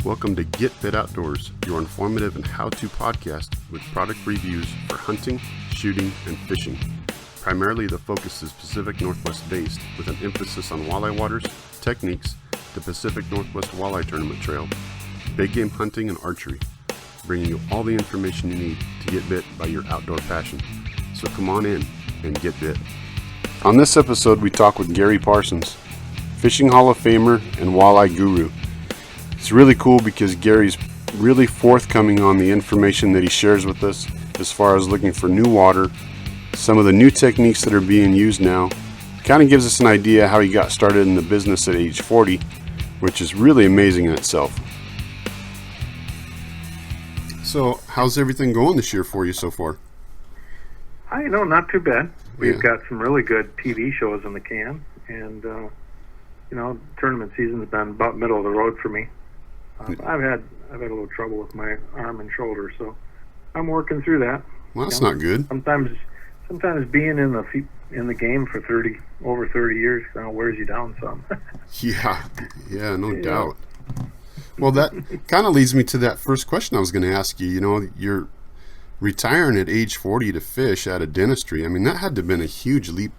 Welcome to Get Fit Outdoors, your informative and how-to podcast with product reviews for hunting, shooting, and fishing. Primarily, the focus is Pacific Northwest based, with an emphasis on walleye waters, techniques, the Pacific Northwest Walleye Tournament Trail, big game hunting, and archery, bringing you all the information you need to get bit by your outdoor passion. So come on in and get bit. On this episode, we talk with Gary Parsons, Fishing Hall of Famer and walleye guru. It's really cool because Gary's really forthcoming on the information that he shares with us as far as looking for new water, some of the new techniques that are being used now. Kind of gives us an idea how he got started in the business at age 40, which is really amazing in itself. So, how's everything going this year for you so far? Not too bad. We've got some really good TV shows in the can, and tournament season's been about middle of the road for me. I've had a little trouble with my arm and shoulder, so I'm working through that. Well, that's not good. Sometimes being in the game for over 30 years kind of wears you down some. Yeah, no doubt. Well, that kind of leads me to that first question I was going to ask you. You know, you're retiring at age 40 to fish out of dentistry. I mean, that had to have been a huge leap,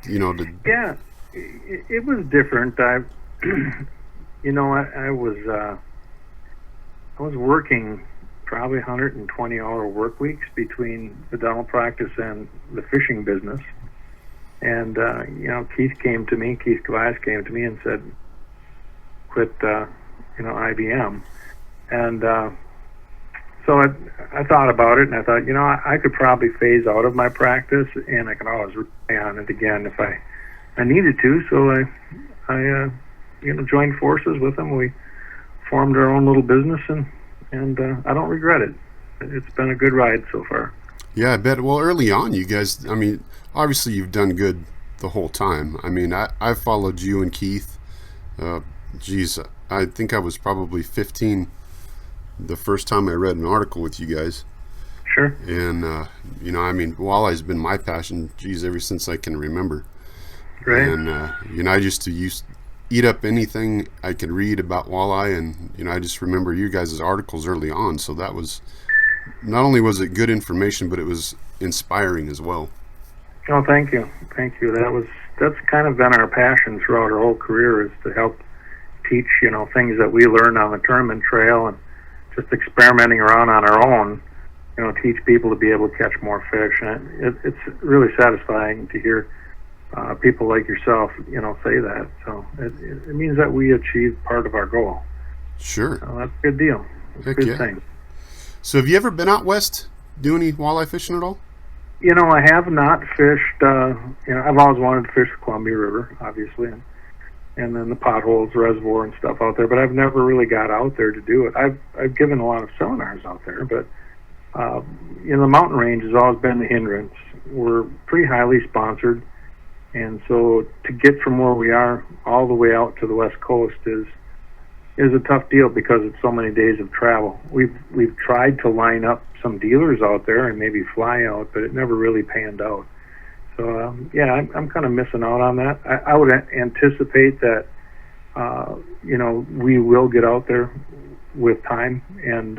Yeah, it was different. I was working probably 120-hour work weeks between the dental practice and the fishing business. And, Keith Glass came to me and said, quit, IBM. And so I thought about it, and I thought, I could probably phase out of my practice, and I can always rely on it again if I needed to. So I joined forces with him. We formed our own little business, and I don't regret it. It's been a good ride so far. Yeah, I bet. Well, early on, you guys, I mean, obviously you've done good the whole time. I mean, I followed you and Keith. I think I was probably 15 the first time I read an article with you guys. Sure. And, walleye's been my passion, ever since I can remember. Right. And, I used to eat up anything I could read about walleye, and I just remember you guys' articles early on. So that was, not only was it good information, but it was inspiring as well. Oh, thank you. That's kind of been our passion throughout our whole career, is to help teach things that we learned on the tournament trail, and just experimenting around on our own, teach people to be able to catch more fish. And it's really satisfying to hear people like yourself, say that. So it means that we achieved part of our goal. Sure. So that's a good deal. It's a good thing. So have you ever been out west doing any walleye fishing at all? I have not fished. I've always wanted to fish the Columbia River, obviously, and then the potholes, reservoir, and stuff out there. But I've never really got out there to do it. I've given a lot of seminars out there, but the mountain range has always been the hindrance. We're pretty highly sponsored. And so to get from where we are all the way out to the West Coast is a tough deal because it's so many days of travel. We've tried to line up some dealers out there and maybe fly out, but it never really panned out. So I'm kind of missing out on that. I would anticipate that we will get out there with time, and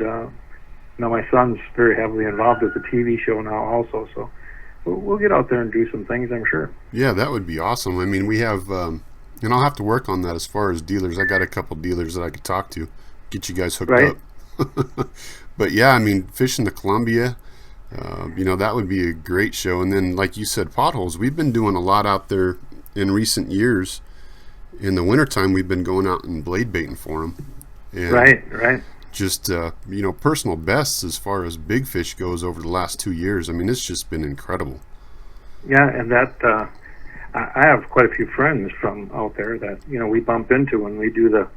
my son's very heavily involved with the TV show now also, so we'll get out there and do some things, I'm sure. Yeah, that would be awesome. I mean, we have, and I'll have to work on that as far as dealers. I got a couple dealers that I could talk to, get you guys hooked up. But yeah, I mean, fishing the Columbia, that would be a great show. And then, like you said, potholes. We've been doing a lot out there in recent years. In the wintertime, we've been going out and blade baiting for them. And right. Just, personal bests as far as big fish goes over the last 2 years. I mean, it's just been incredible. Yeah, and that, I have quite a few friends from out there that, we bump into when we do the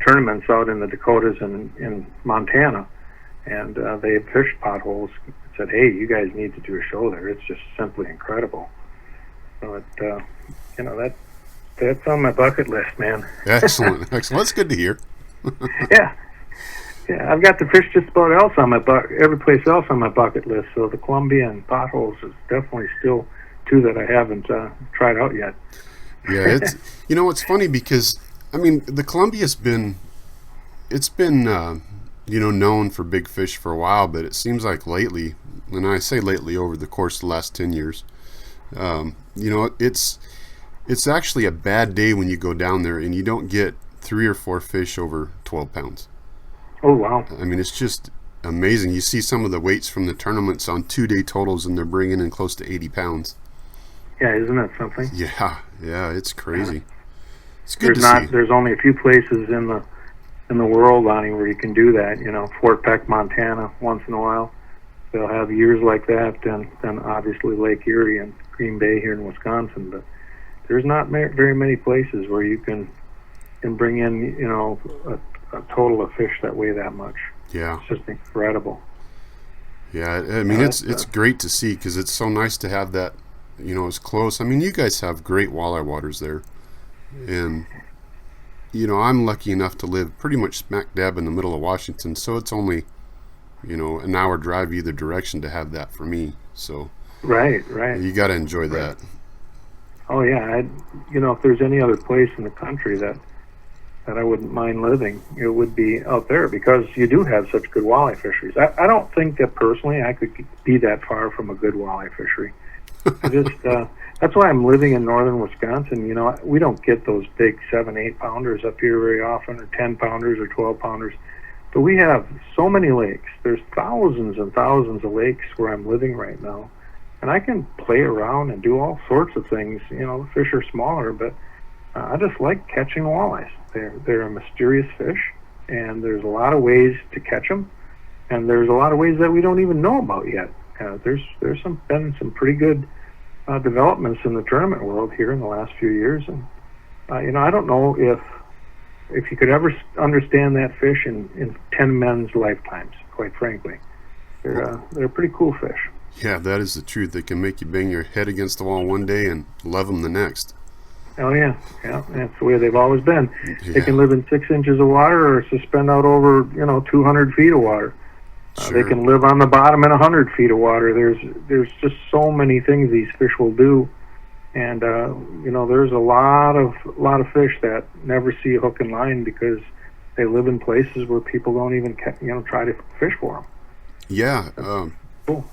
tournaments out in the Dakotas and in Montana. And they fished potholes, said, hey, you guys need to do a show there. It's just simply incredible. So, that's on my bucket list, man. Excellent. That's good to hear. Yeah, I've got to fish just about every place else on my bucket list. So the Columbia and potholes is definitely still two that I haven't tried out yet. Yeah, it's it's funny because I mean the Columbia's been it's been known for big fish for a while, but it seems like lately, and I say lately over the course of the last 10 years, it's actually a bad day when you go down there and you don't get 3 or 4 fish over 12 pounds. Oh, wow. I mean, it's just amazing. You see some of the weights from the tournaments on 2-day totals, and they're bringing in close to 80 pounds. Yeah, isn't that something? Yeah, it's crazy. Yeah. It's good to see. There's only a few places in the world, Lonnie, where you can do that. Fort Peck, Montana, once in a while. They'll have years like that, and then obviously Lake Erie and Green Bay here in Wisconsin. But there's not very many places where you can bring in, a total of fish that weigh that much. Yeah. It's just incredible. Yeah, I mean, it's great to see, because it's so nice to have that, as close. I mean, you guys have great walleye waters there. And, I'm lucky enough to live pretty much smack dab in the middle of Washington, so it's only, an hour drive either direction to have that for me. So Right. You got to enjoy that. Oh, yeah. If there's any other place in the country that I wouldn't mind living, it would be out there, because you do have such good walleye fisheries. I don't think that personally I could be that far from a good walleye fishery. That's why I'm living in northern Wisconsin. We don't get those big 7-8 pounders up here very often, or 10 pounders or 12 pounders. But we have so many lakes. There's thousands and thousands of lakes where I'm living right now. And I can play around and do all sorts of things. The fish are smaller, but I just like catching walleyes. They're a mysterious fish, and there's a lot of ways to catch them, and there's a lot of ways that we don't even know about yet. There's been some pretty good developments in the tournament world here in the last few years, and I don't know if you could ever understand that fish in 10 men's lifetimes. Quite frankly, they're pretty cool fish. Yeah, that is the truth. They can make you bang your head against the wall one day and love them the next. Oh, yeah. That's the way they've always been. Yeah. They can live in 6 inches of water or suspend out over, 200 feet of water. Sure. They can live on the bottom in 100 feet of water. There's just so many things these fish will do. And, there's a lot of fish that never see a hook and line because they live in places where people don't even, try to fish for them. Yeah. Cool.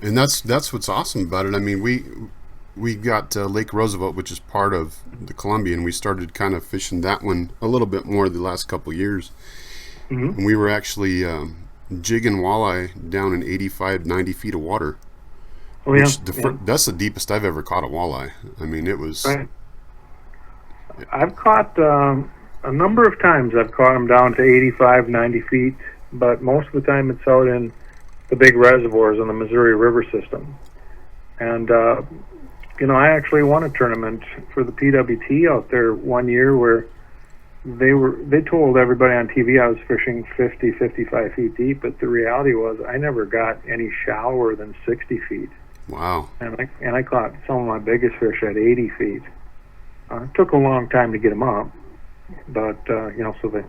And that's what's awesome about it. I mean, we got Lake Roosevelt, which is part of the Columbia, and we started kind of fishing that one a little bit more the last couple of years. Mm-hmm. And we were actually jigging walleye down in 85, 90 feet of water. Oh, yeah. That's the deepest I've ever caught a walleye. I mean, it was... Right. I've caught a number of times. I've caught them down to 85, 90 feet, but most of the time it's out in the big reservoirs on the Missouri River system. And, I actually won a tournament for the PWT out there one year where they told everybody on TV I was fishing 50, 55 feet deep, but the reality was I never got any shallower than 60 feet. Wow. And I caught some of my biggest fish at 80 feet. It took a long time to get them up, but, so they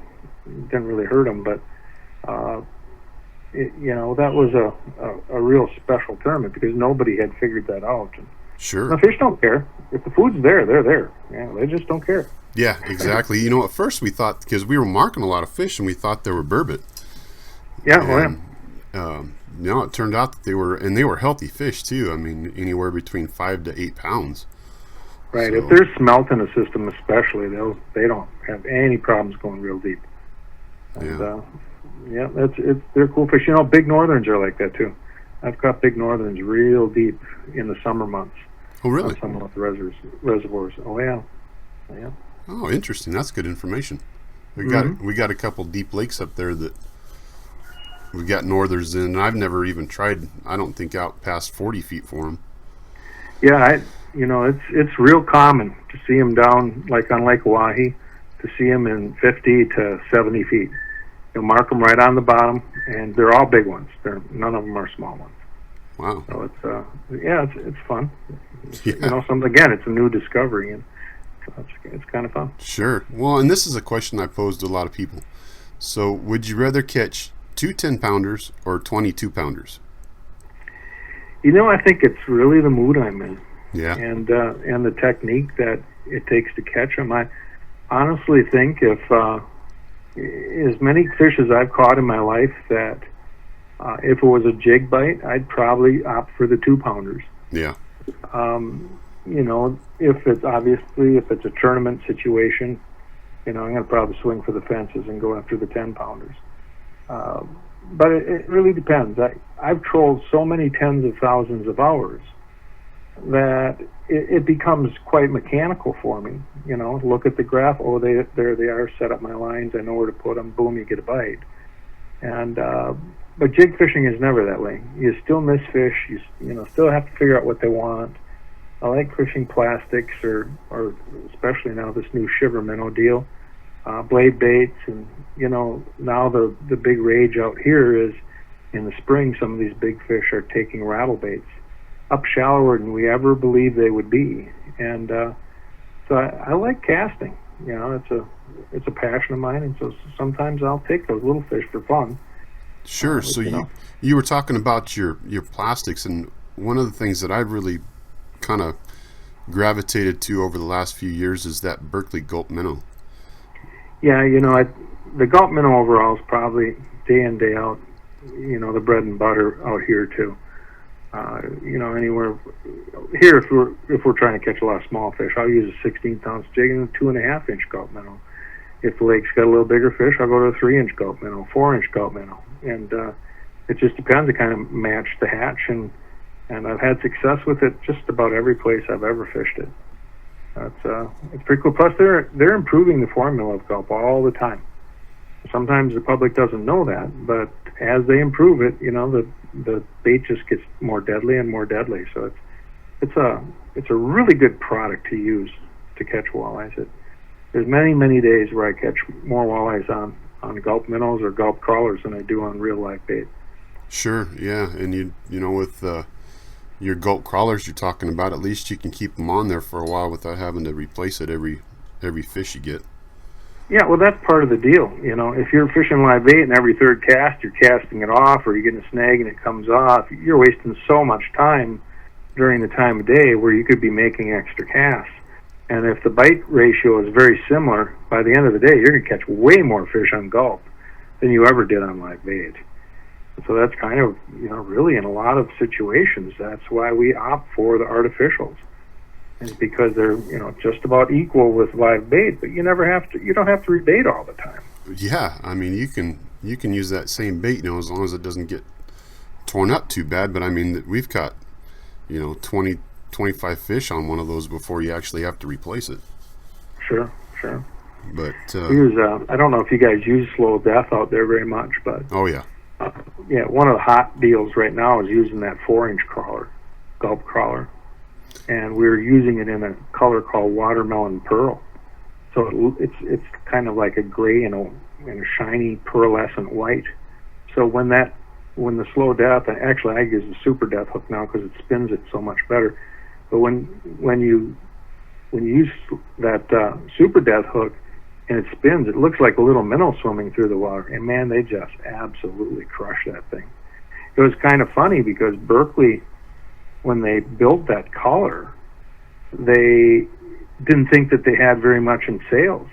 didn't really hurt them, but, that was a real special tournament because nobody had figured that out. And sure. the fish don't care. If the food's there, they're there. They just don't care. Yeah, exactly. At first we thought, because we were marking a lot of fish, and we thought they were burbot. Yeah, it turned out that they were healthy fish too. I mean, anywhere between 5 to 8 pounds. Right. So, if there's smelt in the system, especially, they don't have any problems going real deep. And, they're cool fish. Big northerns are like that too. I've caught big northerns real deep in the summer months. Oh, really? On some of the reservoirs. Oh, yeah. Yeah. Oh, interesting. That's good information. We got a couple deep lakes up there that we got northers in. And I've never even tried. I don't think out past 40 feet for them. Yeah, it's real common to see them down like on Lake Oahe, to see them in 50 to 70 feet. You'll mark them right on the bottom, and they're all big ones. None of them are small ones. Wow. So it's fun. Yeah. Again, it's a new discovery, and so it's kind of fun. Sure. Well, and this is a question I posed to a lot of people. So, would you rather catch 2 10-pounders or 22 pounders? I think it's really the mood I'm in. Yeah. And the technique that it takes to catch them. I honestly think if as many fish as I've caught in my life that if it was a jig bite, I'd probably opt for the 2-pounders. Yeah. If it's a tournament situation, I'm going to probably swing for the fences and go after the 10-pounders. But it really depends. I've trolled so many tens of thousands of hours that it becomes quite mechanical for me. Look at the graph. Oh, there they are. Set up my lines. I know where to put them. Boom, you get a bite. And but jig fishing is never that way. You still miss fish. You still have to figure out what they want. I like fishing plastics or especially now this new shiver minnow deal. Blade baits, and now the big rage out here is in the spring some of these big fish are taking rattle baits up shallower than we ever believed they would be, and so I like casting. It's a passion of mine, and so sometimes I'll take those little fish for fun. Sure. So you were talking about your plastics, and one of the things that I've really kind of gravitated to over the last few years is that Berkeley Gulp minnow. Yeah, the Gulp minnow overall is probably day in, day out, the bread and butter out here too. Anywhere here, if we're trying to catch a lot of small fish, I'll use a 16th ounce jig and a 2.5-inch Gulp minnow. If the lake's got a little bigger fish, I'll go to a 3-inch Gulp minnow, 4-inch Gulp minnow, and it just depends. I kind of match the hatch, and I've had success with it just about every place I've ever fished it. It's pretty cool. Plus, they're improving the formula of Gulp all the time. Sometimes the public doesn't know that, but as they improve it, the bait just gets more deadly and more deadly. So it's a really good product to use to catch walleyes. There's many days where I catch more walleyes on Gulp minnows or Gulp crawlers than I do on real live bait. Sure, yeah, and with your Gulp crawlers you're talking about, at least you can keep them on there for a while without having to replace it every fish you get. Yeah, well, that's part of the deal. If you're fishing live bait and every third cast you're casting it off, or you're getting a snag and it comes off, you're wasting so much time during the time of day where you could be making extra casts. And if the bite ratio is very similar, by the end of the day, you're going to catch way more fish on Gulp than you ever did on live bait. So that's kind of, really in a lot of situations, that's why we opt for the artificials. It's because they're, just about equal with live bait, but you don't have to rebait all the time. Yeah, I mean, you can use that same bait, as long as it doesn't get torn up too bad. But I mean, we've caught, 20, 25 fish on one of those before you actually have to replace it. Sure. But I don't know if you guys use Slow Death out there very much, but oh yeah. One of the hot deals right now is using that 4-inch crawler, Gulp crawler, and we're using it in a color called watermelon pearl. So it's kind of like a gray and a shiny pearlescent white. So when the Slow Death, actually I use the Super Death hook now because it spins it so much better. But when you use that Super Death hook and it spins, it looks like a little minnow swimming through the water. And man, they just absolutely crush that thing. It was kind of funny because Berkeley, when they built that color, they didn't think that they had very much in sales,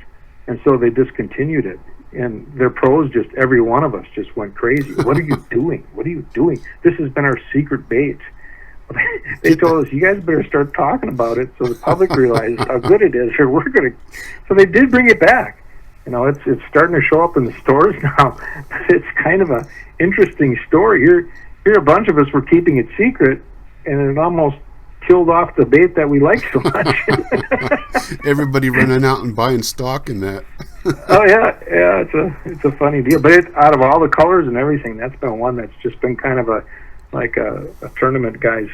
and so they discontinued it. And their pros, just every one of us, just went crazy. What are you doing? What are you doing? This has been our secret bait. They told us, you guys better start talking about it so the public realizes how good it is, or we're going to... So they did bring it back. It's starting to show up in the stores now. It's kind of a interesting story. Here a bunch of us were keeping it secret, and it almost killed off the bait that we like so much. Everybody running out and buying stock in that. Oh yeah, it's a funny deal. But out of all the colors and everything, that's been one that's just been kind of a tournament guy's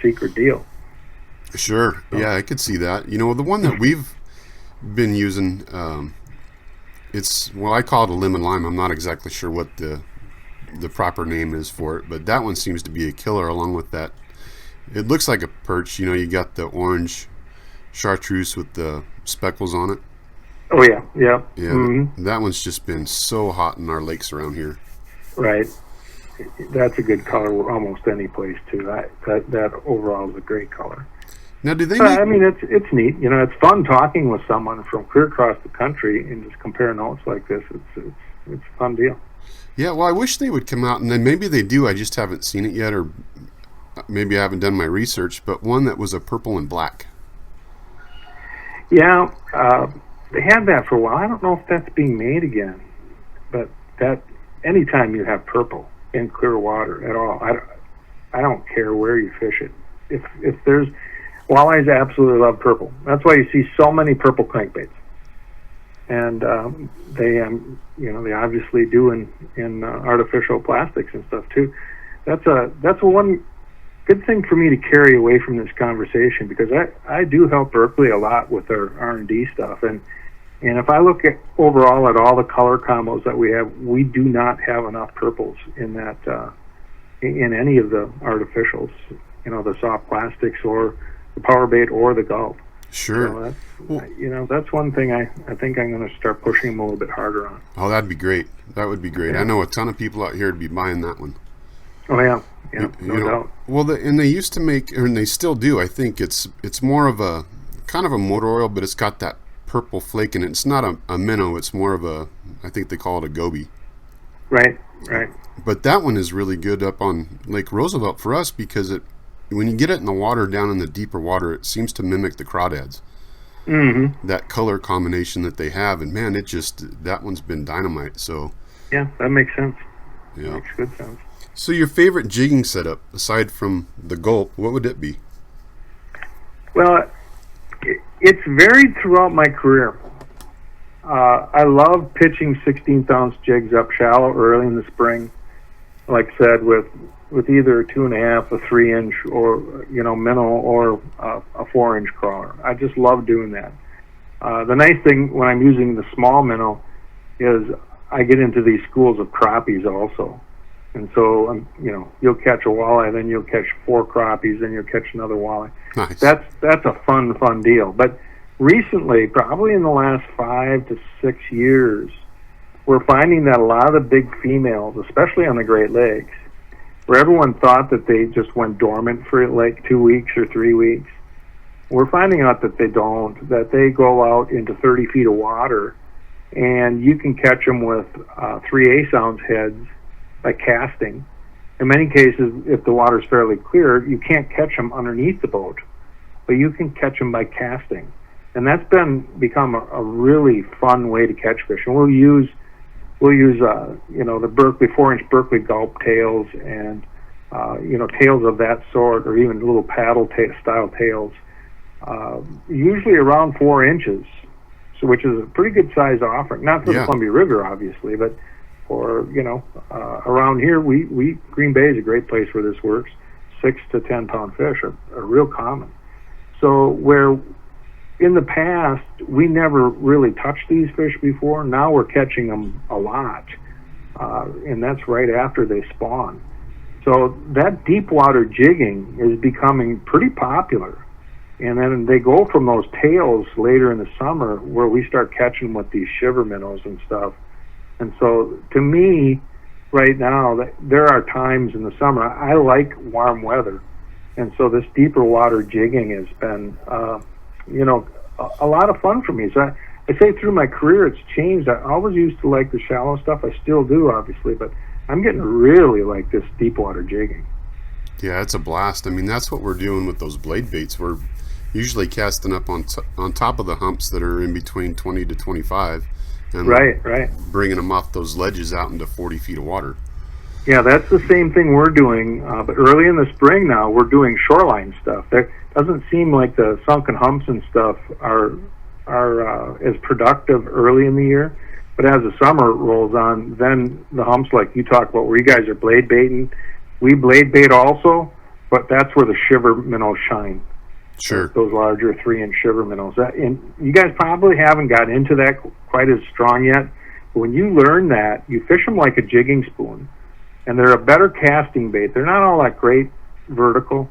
secret deal. Sure, yeah, I could see that. The one that we've been using, I call it a lemon lime. I'm not exactly sure what the proper name is for it, but that one seems to be a killer. Along with that, it looks like a perch. You got the orange chartreuse with the speckles on it. Oh yeah. Mm-hmm. That one's just been so hot in our lakes around here. Right. That's a good color almost any place too. That overall is a great color. Now, do they I mean, it's neat. You know, it's fun talking with someone from clear across the country and just compare notes like this. It's a fun deal. Yeah, well, I wish they would come out, and then maybe they do. I just haven't seen it yet, or maybe I haven't done my research, but one that was a purple and black. Yeah, they had that for a while. I don't know if that's being made again, but that anytime you have purple in clear water at all, I don't care where you fish it. If there's walleyes, absolutely love purple. That's why you see so many purple crankbaits, and they obviously do in artificial plastics and stuff too. That's one good thing for me to carry away from this conversation, because I do help Berkeley a lot with their R&D stuff, and if I look at overall at all the color combos that we have, we do not have enough purples in that in any of the artificials, the soft plastics or the power bait or the Gulf. Sure. So that's one thing I think I'm going to start pushing them a little bit harder on. Oh, that'd be great. That would be great. Yeah. I know a ton of people out here would be buying that one. Oh yeah, no doubt. Well, and they used to make, and they still do. I think it's more of a kind of a motor oil, but it's got that purple flake in it. It's not a minnow. It's more of I think they call it a goby. Right. But that one is really good up on Lake Roosevelt for us, because when you get it in the water, down in the deeper water, it seems to mimic the crawdads. Mm-hmm. That color combination that they have, and man, that one's been dynamite. So yeah, that makes sense. Yeah, makes good sense. So your favorite jigging setup, aside from the gulp, what would it be? Well, it's varied throughout my career. I love pitching 16th ounce jigs up shallow early in the spring, like I said, with either a 2.5, a 3-inch, or minnow, or a 4-inch crawler. I just love doing that. The nice thing when I'm using the small minnow is I get into these schools of crappies also. And so, you'll catch a walleye, then you'll catch 4 crappies, then you'll catch another walleye. Nice. That's a fun deal. But recently, probably in the last 5 to 6 years, we're finding that a lot of the big females, especially on the Great Lakes, where everyone thought that they just went dormant for like 2 weeks or 3 weeks, we're finding out that they don't, that they go out into 30 feet of water, and you can catch them with 3/8 ounce heads by casting. In many cases, if the water's fairly clear, you can't catch them underneath the boat, but you can catch them by casting. And that's become a really fun way to catch fish. And we'll use the Berkeley 4-inch Berkeley gulp tails and tails of that sort, or even little paddle style tails, usually around 4 inches, which is a pretty good size offering. Not for the Columbia River, obviously, but for around here, Green Bay is a great place where this works. 6 to 10 pound fish are real common. So where in the past we never really touched these fish before, now we're catching them a lot, and that's right after they spawn. So that deep water jigging is becoming pretty popular, and then they go from those tails later in the summer where we start catching with these shiver minnows and stuff. And so to me right now, there are times in the summer I like warm weather, and so this deeper water jigging has been a lot of fun for me. So I say through my career it's changed. I always used to like the shallow stuff. I still do, obviously, but I'm getting to really like this deep water jigging. Yeah, it's a blast. I mean, that's what we're doing with those blade baits. We're usually casting up on top of the humps that are in between 20 to 25, and right, bringing them off those ledges out into 40 feet of water. Yeah, that's the same thing we're doing, but early in the spring now we're doing shoreline stuff. That doesn't seem like the sunken humps and stuff are as productive early in the year, but as the summer rolls on, then the humps like you talk about, where you guys are blade baiting, we blade bait also, but that's where the shiver minnows shine. Sure. Those larger 3-inch shiver minnows. And you guys probably haven't got into that quite as strong yet, but when you learn that, you fish them like a jigging spoon, and they're a better casting bait. They're not all that great vertical,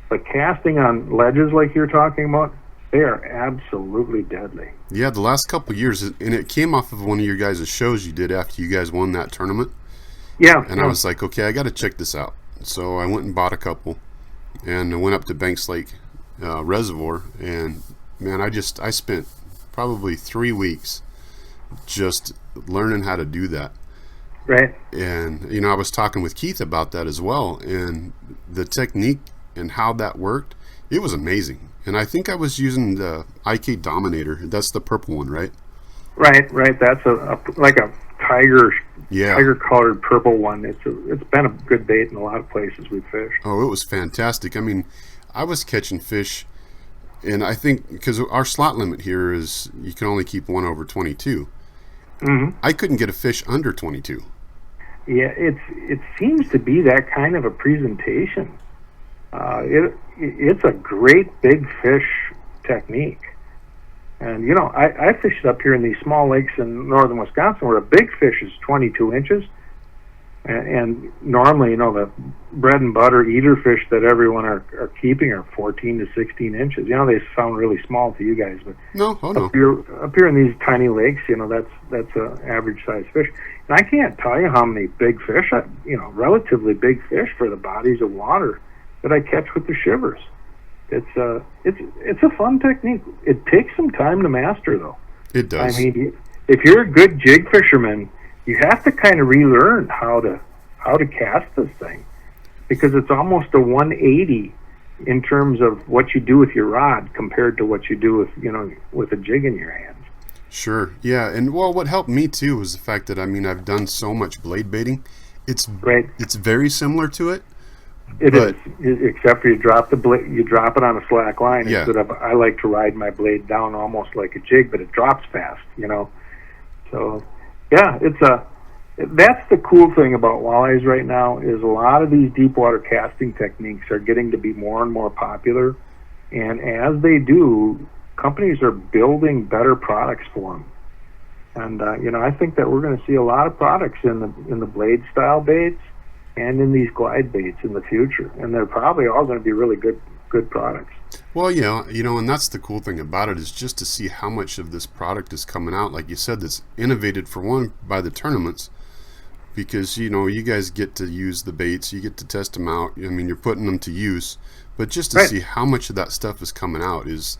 but casting on ledges like you're talking about, they are absolutely deadly. Yeah, the last couple of years, and it came off of one of your guys' shows you did after you guys won that tournament. Yeah. And I was like, okay, I got to check this out. So I went and bought a couple, and I went up to Banks Lake reservoir, and man, I spent probably 3 weeks just learning how to do that. Right. And I was talking with Keith about that as well, and the technique and how that worked, it was amazing. And I think I was using the IK Dominator. That's the purple one, right? Right. That's like a tiger colored purple one. It's been a good bait in a lot of places we've fished. Oh, it was fantastic. I mean, I was catching fish, and I think because our slot limit here is you can only keep one over 22. Mm-hmm. I couldn't get a fish under 22. Yeah, it seems to be that kind of a presentation. It's a great big fish technique. And, I fished up here in these small lakes in northern Wisconsin where a big fish is 22 inches. And normally, the bread and butter eater fish that everyone are keeping are 14 to 16 inches. They sound really small to you guys, but no. Up here in these tiny lakes, that's an average size fish. And I can't tell you how many big fish, relatively big fish for the bodies of water that I catch with the shivers. It's a fun technique. It takes some time to master, though. It does. I mean, if you're a good jig fisherman, you have to kind of relearn how to cast this thing, because it's almost a 180 in terms of what you do with your rod compared to what you do with a jig in your hands. Sure. Yeah. And what helped me too was the fact that I've done so much blade baiting. It's very similar to it. It is, except for you drop the blade, you drop it on a slack line instead of. I like to ride my blade down almost like a jig, but it drops fast. So yeah, that's the cool thing about walleyes right now is a lot of these deep water casting techniques are getting to be more and more popular, and as they do, companies are building better products for them. And I think that we're going to see a lot of products in the blade style baits and in these glide baits in the future, and they're probably all going to be really good products. Well, and that's the cool thing about it is just to see how much of this product is coming out, like you said, that's innovated for one by the tournaments, because you guys get to use the baits, you get to test them out. I mean, you're putting them to use, but just to see how much of that stuff is coming out is,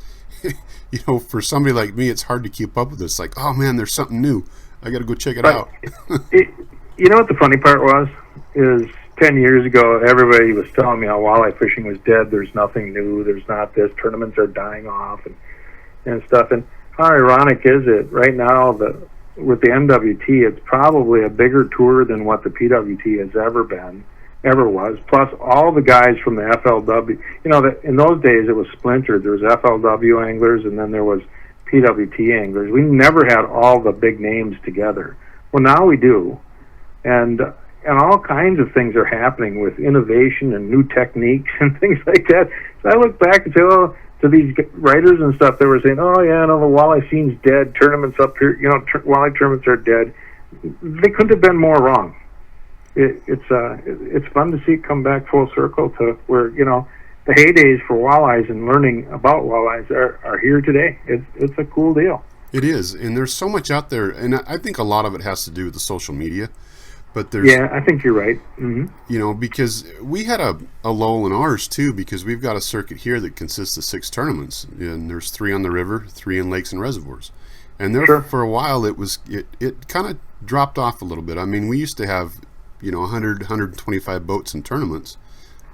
for somebody like me, it's hard to keep up with this. Like, oh man, there's something new. I got to go check it out. You know what the funny part was? Is 10 years ago, everybody was telling me how walleye fishing was dead. There's nothing new. There's not this. Tournaments are dying off and stuff. And how ironic is it right now that with the MWT, it's probably a bigger tour than what the PWT has ever was. Plus, all the guys from the FLW, in those days it was splintered. There was FLW anglers and then there was PWT anglers. We never had all the big names together. Well, now we do. And all kinds of things are happening with innovation and new techniques and things like that. So I look back and say, to these writers and stuff, they were saying, the walleye scene's dead. Tournaments up here, walleye tournaments are dead. They couldn't have been more wrong. It's fun to see it come back full circle to where, the heydays for walleyes and learning about walleyes are here today. It's a cool deal. It is, and there's so much out there, and I think a lot of it has to do with the social media. But I think you're right. Mm-hmm. Because we had a lull in ours too, because we've got a circuit here that consists of 6 tournaments, and there's 3 on the river, 3 in lakes and reservoirs, and there for a while it kind of dropped off a little bit. I mean, we used to have 100, 125 boats in tournaments,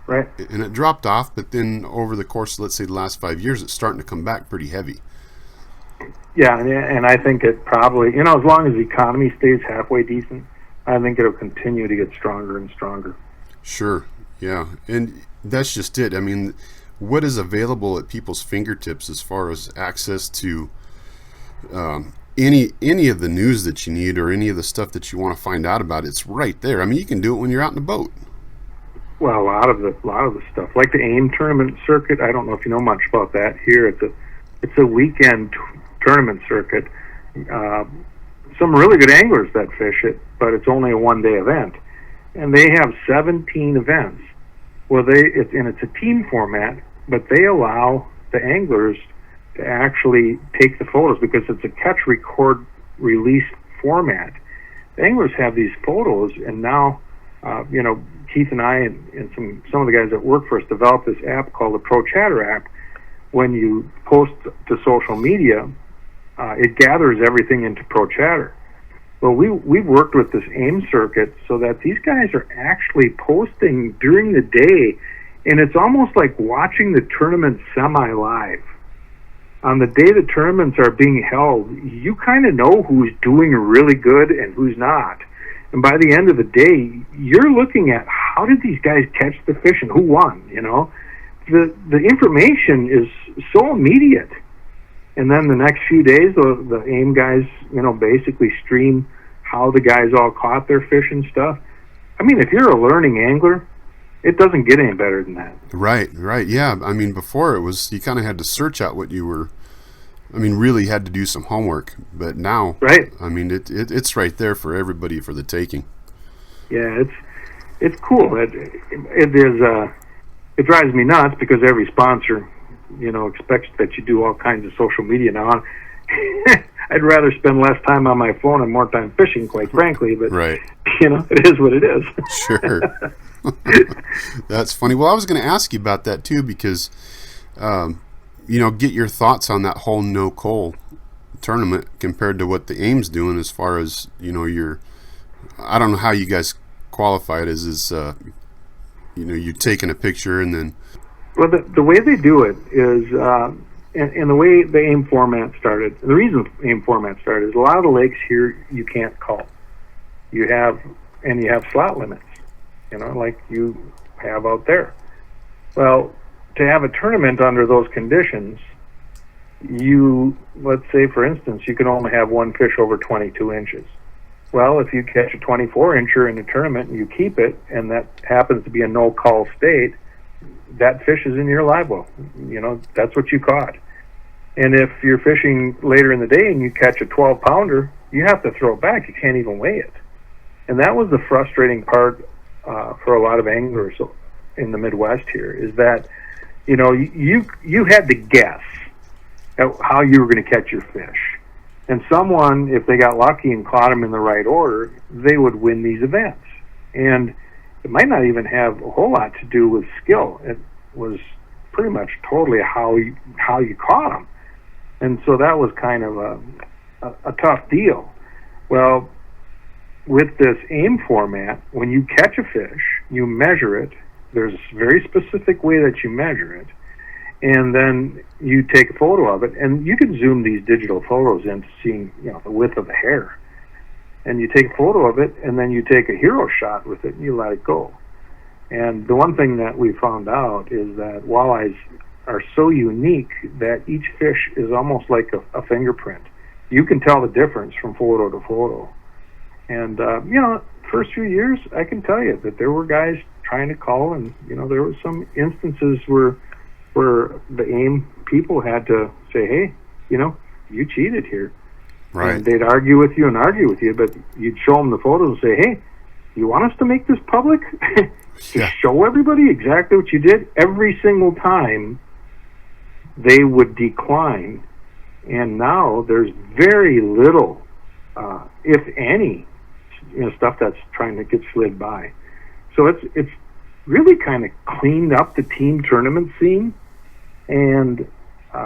right? And it dropped off, but then over the course of, let's say, the last 5 years, it's starting to come back pretty heavy. Yeah, and I think it probably as long as the economy stays halfway decent, I think it'll continue to get stronger and stronger. Sure, yeah. And that's just it. I mean, what is available at people's fingertips as far as access to any of the news that you need or any of the stuff that you want to find out about, it's right there. I mean, you can do it when you're out in the boat. Well, a lot of the stuff, like the AIM tournament circuit, I don't know if you know much about that here. It's a weekend tournament circuit. Some really good anglers that fish it, but it's only a one-day event, and they have 17 events. Well, it's a team format, but they allow the anglers to actually take the photos because it's a catch, record, release format. The anglers have these photos, and now, Keith and I and some of the guys that work for us developed this app called the Pro Chatter app, when you post to social media, it gathers everything into ProChatter. Well, we've worked with this AIM circuit so that these guys are actually posting during the day, and it's almost like watching the tournament semi-live. On the day the tournaments are being held, you kind of know who's doing really good and who's not. And by the end of the day, you're looking at how did these guys catch the fish and who won, you know? The information is so immediate. And then the next few days, the AIM guys, you know, basically stream how the guys all caught their fish and stuff. I mean, if you're a learning angler, it doesn't get any better than that. Right. Yeah. I mean, before it was, you kind of had to search out what you were, I mean, really had to do some homework. But now, right. I mean, it's right there for everybody for the taking. Yeah, it's cool. It is, it drives me nuts because every sponsor, you know, expects that you do all kinds of social media now. I'd rather spend less time on my phone and more time fishing, quite frankly. But, right. You know, it is what it is. Sure. That's funny. Well, I was going to ask you about that, too, because, you know, get your thoughts on that whole no-coal tournament compared to what the AIM's doing as far as, you know, I don't know how you guys qualify it as, you know, you're taking a picture and then... Well, the way they do it is, and the way the AIM format started, the reason AIM format started is a lot of the lakes here you can't call. You have slot limits, you know, like you have out there. Well, to have a tournament under those conditions, let's say, for instance, you can only have one fish over 22 inches. Well, if you catch a 24-incher in a tournament and you keep it, and that happens to be a no-call state, that fish is in your live well. You know, that's what you caught. And if you're fishing later in the day and you catch a 12-pounder, you have to throw it back. You can't even weigh it. And that was the frustrating part for a lot of anglers in the Midwest here, is that, you know, you had to guess at how you were going to catch your fish. And someone, if they got lucky and caught them in the right order, they would win these events. And it might not even have a whole lot to do with skill. It was pretty much totally how you caught them. And so that was kind of a tough deal. Well, with this AIM format, when you catch a fish, you measure it. There's a very specific way that you measure it. And then you take a photo of it, and you can zoom these digital photos into seeing, you know, the width of the hair. And you take a photo of it, and then you take a hero shot with it, and you let it go. And the one thing that we found out is that walleyes are so unique that each fish is almost like a fingerprint. You can tell the difference from photo to photo. And, you know, first few years, I can tell you that there were guys trying to call, and, you know, there were some instances where the AIM people had to say, hey, you know, you cheated here. Right. And they'd argue with you, but you'd show them the photos and say, hey, you want us to make this public? Yeah. Show everybody exactly what you did. Every single time they would decline. And now there's very little, if any, you know, stuff that's trying to get slid by. So it's really kind of cleaned up the team tournament scene. And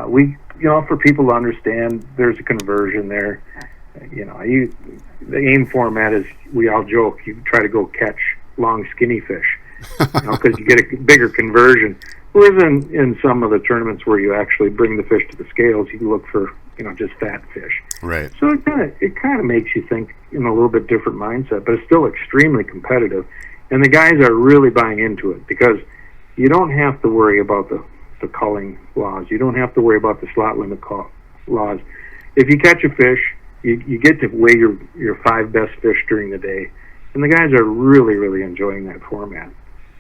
we, you know, for people to understand, there's a conversion there. You know, the AIM format is, we all joke, you try to go catch long, skinny fish, you know, because you get a bigger conversion. Whereas in some of the tournaments where you actually bring the fish to the scales, you look for, you know, just fat fish. Right. So it kind of makes you think in a little bit different mindset, but it's still extremely competitive. And the guys are really buying into it because you don't have to worry about the culling laws. You don't have to worry about the slot limit laws. If you catch a fish, you get to weigh your 5 best fish during the day. And the guys are really, really enjoying that format.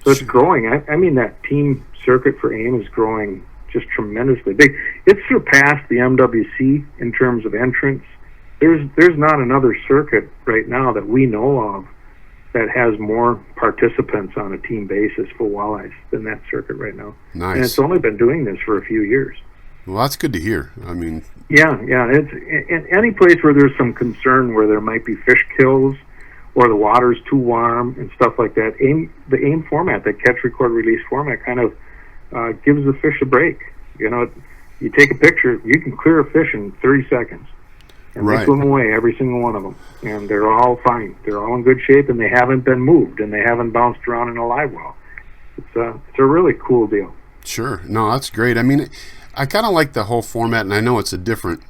So it's growing. I mean, that team circuit for AIM is growing just tremendously big. It's surpassed the MWC in terms of entrants. There's not another circuit right now that we know of that has more participants on a team basis for walleyes than that circuit right now. Nice. And it's only been doing this for a few years. Well, that's good to hear. I mean... Yeah. It's in any place where there's some concern where there might be fish kills or the water's too warm and stuff like that, the AIM format, that catch, record, release format, kind of gives the fish a break. You know, you take a picture, you can clear a fish in 30 seconds. And Right. they swim away, every single one of them. And they're all fine. They're all in good shape, and they haven't been moved, and they haven't bounced around in a live well. It's a really cool deal. Sure. No, that's great. I mean, I kind of like the whole format, and I know it's a different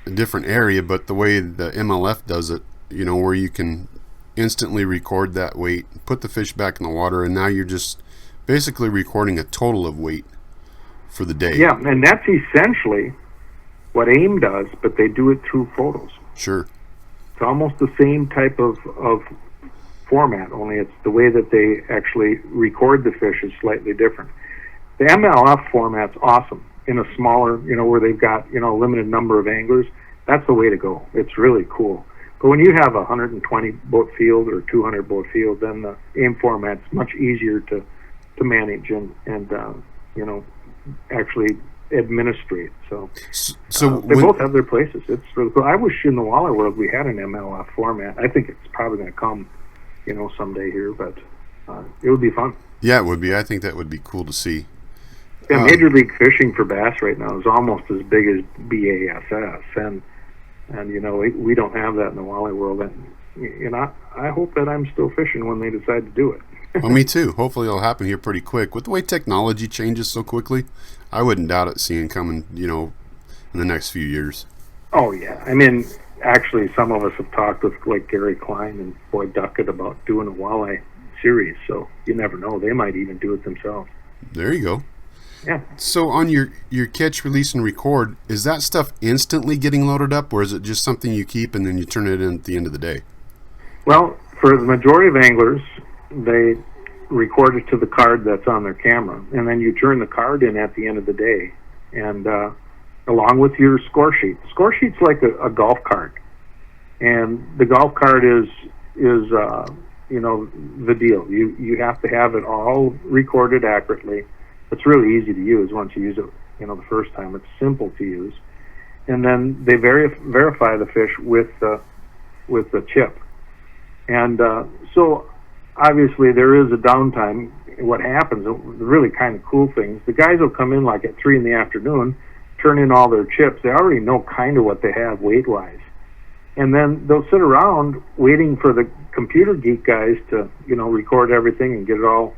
area, but the way the MLF does it, you know, where you can instantly record that weight, put the fish back in the water, and now you're just basically recording a total of weight for the day. Yeah, and that's essentially what AIM does, but they do it through photos. Sure. It's almost the same type of format, only it's the way that they actually record the fish is slightly different. The MLF format's awesome in a smaller, you know, where they've got, you know, a limited number of anglers. That's the way to go. It's really cool. But when you have a 120 boat field or 200 boat field, then the AIM format's much easier to manage and you know, actually administrate. So they both have their places. It's really cool. I wish in the walleye world we had an MLF format. I think it's probably going to come, you know, someday here, but it would be fun. Yeah, it would be. I think that would be cool to see. Yeah, Major League Fishing for bass right now is almost as big as BASS, and you know, we don't have that in the walleye world. And you know, I hope that I'm still fishing when they decide to do it. Well, me too. Hopefully it'll happen here pretty quick. With the way technology changes so quickly, I wouldn't doubt it seeing coming, you know, in the next few years. Oh, yeah. I mean, actually, some of us have talked with, like, Gary Klein and Boyd Duckett about doing a walleye series, so you never know. They might even do it themselves. There you go. Yeah. So on your catch, release, and record, is that stuff instantly getting loaded up, or is it just something you keep and then you turn it in at the end of the day? Well, for the majority of anglers, they record it to the card that's on their camera, and then you turn the card in at the end of the day, and along with your score sheet. The score sheet's like a golf card, and the golf card is you know, the deal. You have to have it all recorded accurately. It's really easy to use once you use it, you know, the first time. It's simple to use, and then they verify the fish with the chip, and so obviously there is a downtime. What happens, the really kind of cool things, the guys will come in like at 3 in the afternoon, turn in all their chips. They already know kind of what they have weight-wise, and then they'll sit around waiting for the computer geek guys to, you know, record everything and get it all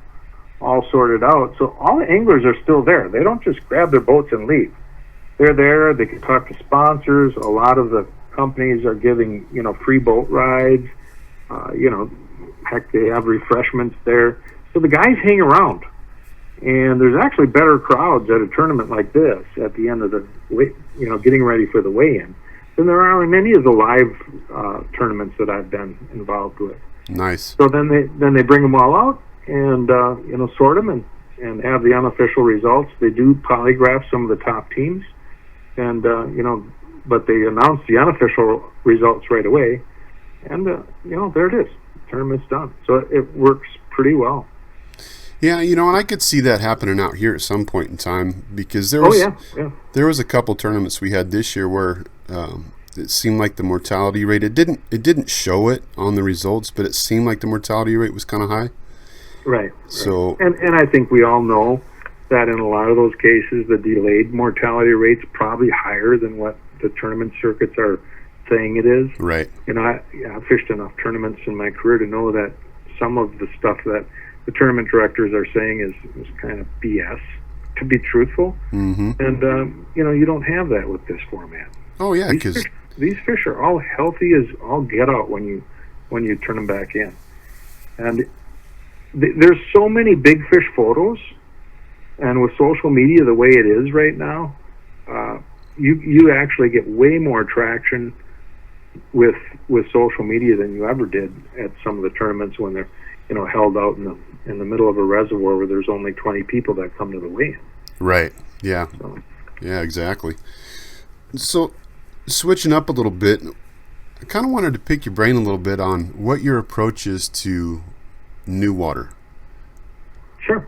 sorted out. So all the anglers are still there. They don't just grab their boats and leave. They're there. They can talk to sponsors. A lot of the companies are giving, you know, free boat rides. You know, heck, they have refreshments there. So the guys hang around, and there's actually better crowds at a tournament like this at the end of the you know, getting ready for the weigh-in than there are in any of the live tournaments that I've been involved with. Nice. So then they bring them all out and you know, sort them and have the unofficial results. They do polygraph some of the top teams, and you know, but they announce the unofficial results right away, and you know, there it is. The tournament's done. So it works pretty well. Yeah, you know, and I could see that happening out here at some point in time, because there was there was a couple tournaments we had this year where it seemed like the mortality rate, it didn't show it on the results, but it seemed like the mortality rate was kind of high. Right. So and I think we all know that in a lot of those cases the delayed mortality rate's probably higher than what the tournament circuits are saying it is. Right. You know, I've fished enough tournaments in my career to know that some of the stuff that the tournament directors are saying is kind of BS, to be truthful. Mm-hmm. And you know, you don't have that with this format. Oh yeah, because these fish are all healthy as all get out when you turn them back in. And there's so many big fish photos, and with social media the way it is right now, you actually get way more traction with social media than you ever did at some of the tournaments when they're, you know, held out in the middle of a reservoir where there's only 20 people that come to the weigh-in. Right. Yeah. So. Yeah, exactly. So switching up a little bit, I kind of wanted to pick your brain a little bit on what your approach is to new water. Sure.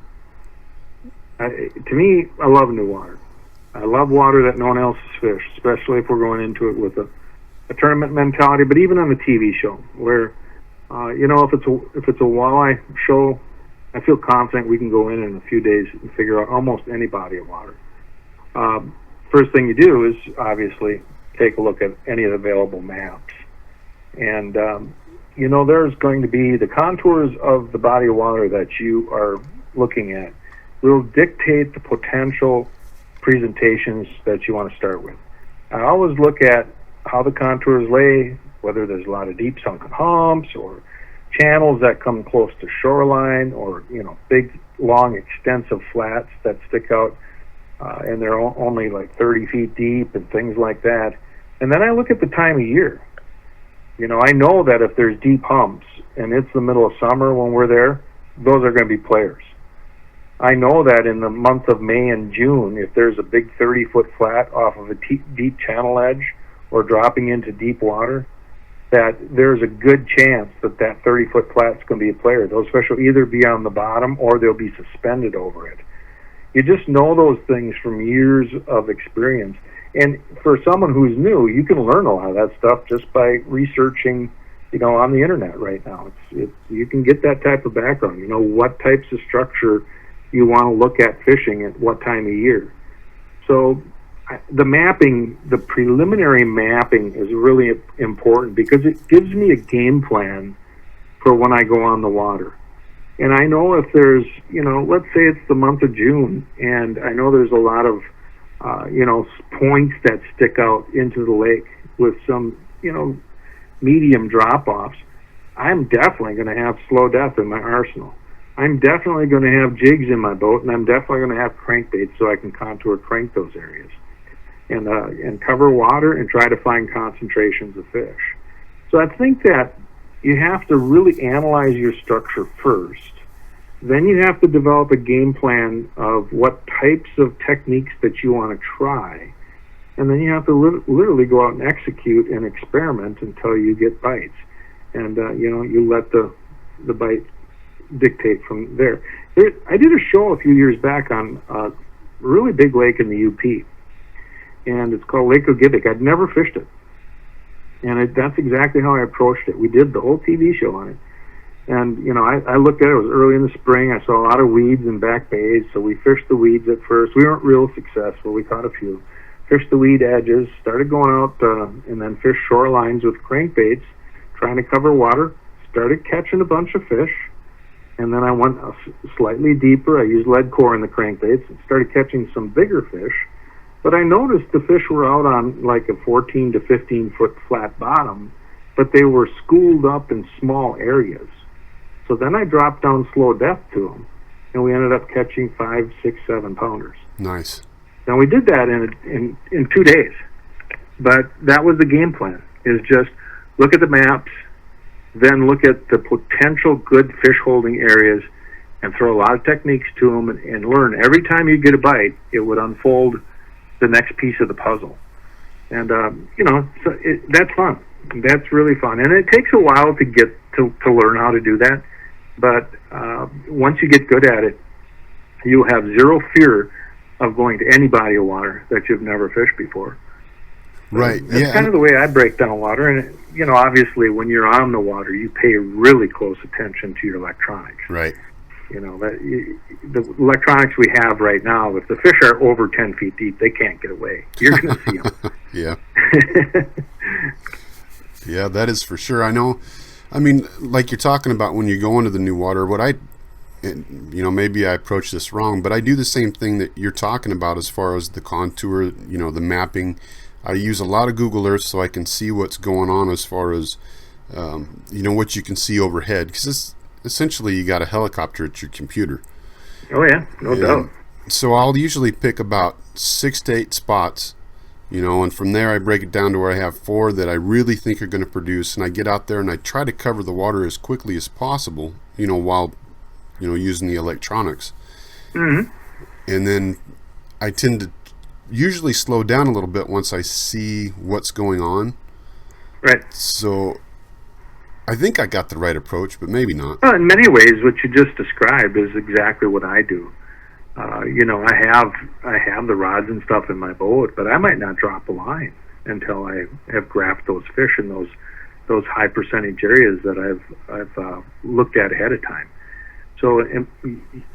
To me, I love new water. I love water that no one else has fished, especially if we're going into it with a tournament mentality. But even on the TV show, where you know, if it's a walleye show, I feel confident we can go in a few days and figure out almost any body of water. first thing you do is obviously take a look at any of the available maps. And, there's going to be the contours of the body of water that you are looking at will dictate the potential presentations that you want to start with. I always look at how the contours lay, whether there's a lot of deep sunken humps or channels that come close to shoreline, or big long extensive flats that stick out and they're only like 30 feet deep and things like that. And then I look at the time of year. I know that if there's deep humps and it's the middle of summer when we're there, those are going to be players. I know that in the month of May and June, if there's a big 30-foot flat off of a deep channel edge or dropping into deep water, that there's a good chance that 30-foot flat's going to be a player. Those fish will either be on the bottom or they'll be suspended over it. You just know those things from years of experience. And for someone who's new, you can learn a lot of that stuff just by researching, on the internet right now. You can get that type of background. What types of structure you want to look at fishing at what time of year. So the mapping, the preliminary mapping is really important because it gives me a game plan for when I go on the water. And I know if there's, let's say it's the month of June, and I know there's a lot of, points that stick out into the lake with some, medium drop-offs. I'm definitely going to have slow death in my arsenal. I'm definitely going to have jigs in my boat, and I'm definitely going to have crankbaits so I can contour crank those areas and cover water and try to find concentrations of fish. So I think that you have to really analyze your structure first. Then you have to develop a game plan of what types of techniques that you want to try. And then you have to literally go out and execute and experiment until you get bites. And, you let the bite dictate from there. I did a show a few years back on a really big lake in the UP. And it's called Lake Ogibic. I'd never fished it. And that's exactly how I approached it. We did the whole TV show on it. And, I looked at it. It was early in the spring. I saw a lot of weeds and back bays, so we fished the weeds at first. We weren't real successful. We caught a few. Fished the weed edges, started going out, and then fished shorelines with crankbaits, trying to cover water. Started catching a bunch of fish. And then I went slightly deeper. I used lead core in the crankbaits and started catching some bigger fish. But I noticed the fish were out on like a 14 to 15-foot flat bottom, but they were schooled up in small areas. So then I dropped down slow depth to them, and we ended up catching 5, 6, 7 pounders. Nice. Now we did that in 2 days, but that was the game plan, is just look at the maps, then look at the potential good fish holding areas and throw a lot of techniques to them and learn. Every time you get a bite, it would unfold the next piece of the puzzle. And, that's fun. That's really fun. And it takes a while to get to learn how to do that. But once you get good at it, you'll have zero fear of going to any body of water that you've never fished before. Right. That's kind of the way I break down water. And, obviously when you're on the water, you pay really close attention to your electronics. Right. The electronics we have right now, if the fish are over 10 feet deep, they can't get away. You're going to see them. Yeah. Yeah, that is for sure. I know. I mean, like you're talking about when you go into the new water, maybe I approach this wrong, but I do the same thing that you're talking about as far as the contour, the mapping. I use a lot of Google Earth so I can see what's going on as far as, what you can see overhead. Because essentially you got a helicopter at your computer. Oh, yeah, no doubt. So I'll usually pick about 6 to 8 spots, and from there I break it down to where I have 4 that I really think are going to produce, and I get out there and I try to cover the water as quickly as possible, while, using the electronics. Mm-hmm. And then I tend to usually slow down a little bit once I see what's going on. Right. So I think I got the right approach, but maybe not. Well, in many ways, what you just described is exactly what I do. I have the rods and stuff in my boat, but I might not drop a line until I have graphed those fish in those high percentage areas that I've looked at ahead of time. So